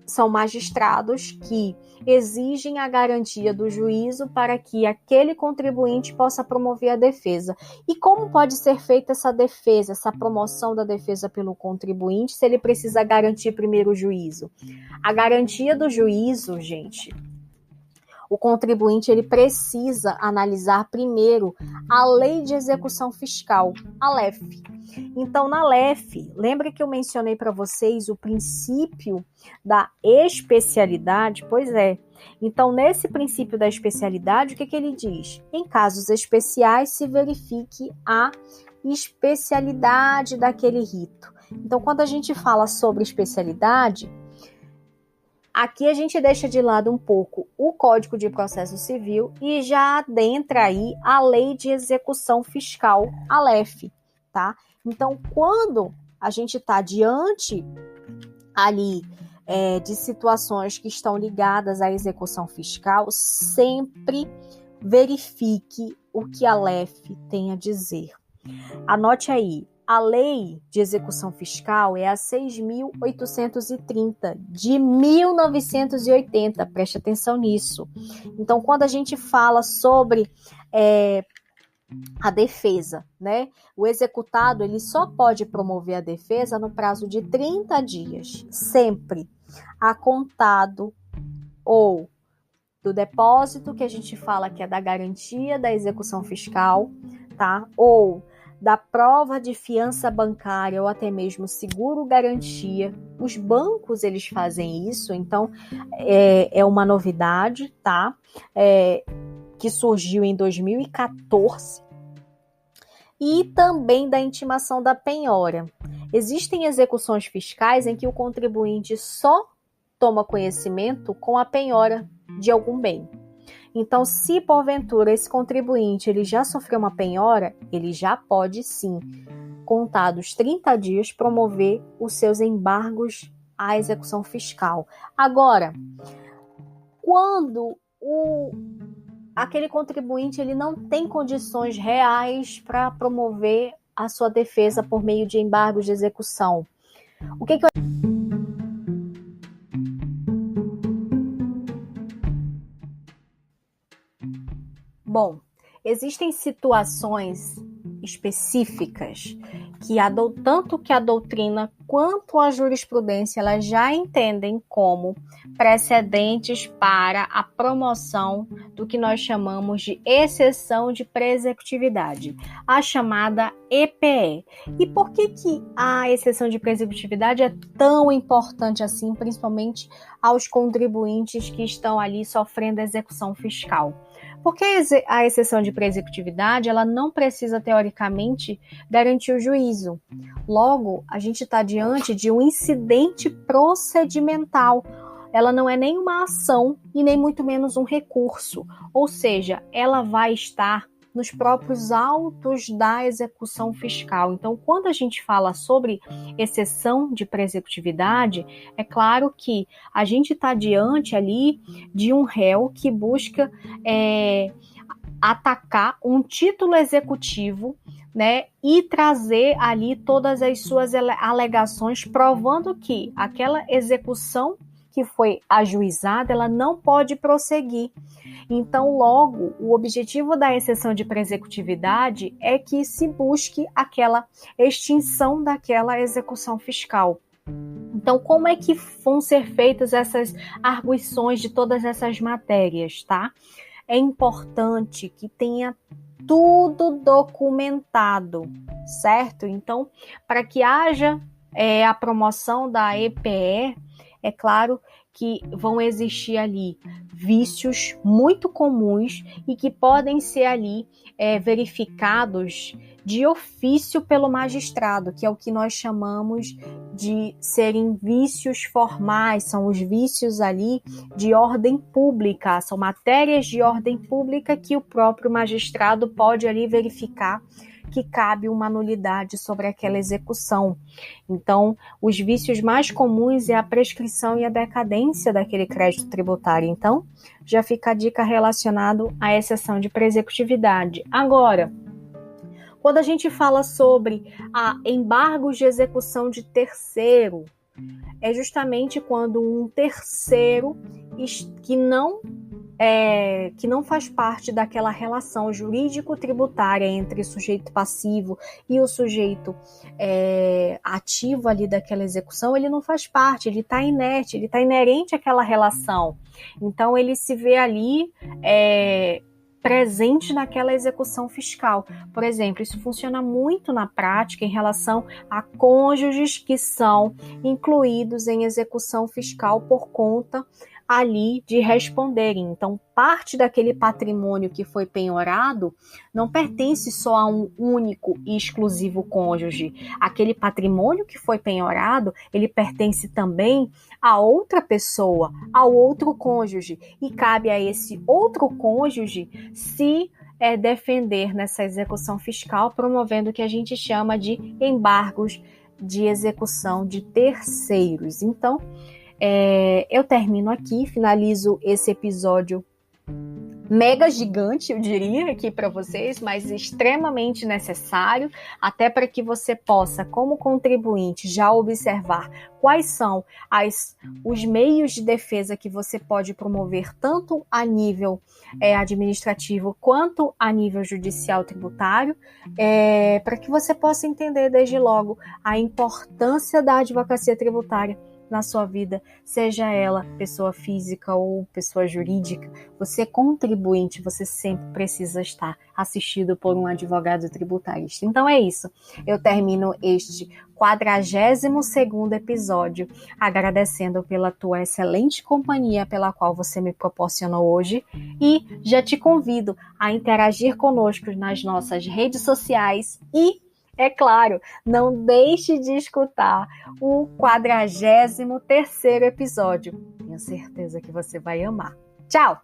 S1: são magistrados que exigem a garantia do juízo para que aquele contribuinte possa promover a defesa. E como pode ser feita essa defesa, essa promoção da defesa pelo contribuinte, se ele precisa garantir primeiro o juízo? A garantia do juízo, gente, o contribuinte ele precisa analisar primeiro a Lei de Execução Fiscal, a LEF. Então, na LEF, lembra que eu mencionei para vocês o princípio da especialidade? Pois é. Então, nesse princípio da especialidade, o que ele diz? Em casos especiais, se verifique a especialidade daquele rito. Então, quando a gente fala sobre especialidade, aqui a gente deixa de lado um pouco o Código de Processo Civil e já adentra aí a Lei de Execução Fiscal, a LEF, tá? Então, quando a gente está diante ali de situações que estão ligadas à execução fiscal, sempre verifique o que a LEF tem a dizer. Anote aí. A Lei de Execução Fiscal é a 6.830, de 1980, preste atenção nisso. Então, quando a gente fala sobre a defesa, né? O executado ele só pode promover a defesa no prazo de 30 dias, sempre a contado ou do depósito, que a gente fala que é da garantia da execução fiscal, tá? Ou da prova de fiança bancária ou até mesmo seguro-garantia. Os bancos, eles fazem isso, então é uma novidade, tá? Que surgiu em 2014. E também da intimação da penhora. Existem execuções fiscais em que o contribuinte só toma conhecimento com a penhora de algum bem. Então, se porventura esse contribuinte ele já sofreu uma penhora, ele já pode sim, contados 30 dias, promover os seus embargos à execução fiscal. Agora, quando aquele contribuinte ele não tem condições reais para promover a sua defesa por meio de embargos de execução, o que Bom, existem situações específicas que tanto que a doutrina quanto a jurisprudência elas já entendem como precedentes para a promoção do que nós chamamos de exceção de presecutividade, a chamada EPE. E por que a exceção de presecutividade é tão importante assim, principalmente aos contribuintes que estão ali sofrendo execução fiscal? Porque a exceção de presecutividade, ela não precisa, teoricamente, garantir o juízo. Logo, a gente está diante de um incidente procedimental. Ela não é nem uma ação e nem muito menos um recurso. Ou seja, ela vai estar nos próprios autos da execução fiscal. Então, quando a gente fala sobre exceção de presecutividade, é claro que a gente está diante ali de um réu que busca atacar um título executivo, né, e trazer ali todas as suas alegações, provando que aquela execução que foi ajuizada, ela não pode prosseguir. Então, logo, o objetivo da exceção de presecutividade é que se busque aquela extinção daquela execução fiscal. Então, como é que vão ser feitas essas arguições de todas essas matérias, tá? É importante que tenha tudo documentado, certo? Então, para que haja a promoção da EPE, é claro que vão existir ali vícios muito comuns e que podem ser ali verificados de ofício pelo magistrado, que é o que nós chamamos de serem vícios formais, são os vícios ali de ordem pública, são matérias de ordem pública que o próprio magistrado pode ali verificar que cabe uma nulidade sobre aquela execução. Então, os vícios mais comuns é a prescrição e a decadência daquele crédito tributário. Então, já fica a dica relacionada à exceção de pré-executividade. Agora, quando a gente fala sobre embargos de execução de terceiro, é justamente quando um terceiro que não faz parte daquela relação jurídico-tributária entre o sujeito passivo e o sujeito ativo ali daquela execução, ele não faz parte, ele está inerte, ele está inerente àquela relação. Então, ele se vê ali presente naquela execução fiscal. Por exemplo, isso funciona muito na prática em relação a cônjuges que são incluídos em execução fiscal por conta ali de responderem. Então, parte daquele patrimônio que foi penhorado não pertence só a um único e exclusivo cônjuge. Aquele patrimônio que foi penhorado, ele pertence também a outra pessoa, ao outro cônjuge. E cabe a esse outro cônjuge se defender nessa execução fiscal, promovendo o que a gente chama de embargos de execução de terceiros. Então, eu termino aqui, finalizo esse episódio mega gigante, eu diria, aqui para vocês, mas extremamente necessário, até para que você possa, como contribuinte, já observar quais são os meios de defesa que você pode promover, tanto a nível administrativo quanto a nível judicial tributário, para que você possa entender desde logo a importância da advocacia tributária na sua vida, seja ela pessoa física ou pessoa jurídica. Você contribuinte, você sempre precisa estar assistido por um advogado tributarista. Então é isso, eu termino este 42º episódio agradecendo pela tua excelente companhia pela qual você me proporcionou hoje e já te convido a interagir conosco nas nossas redes sociais e, é claro, não deixe de escutar o 43º episódio. Tenho certeza que você vai amar. Tchau!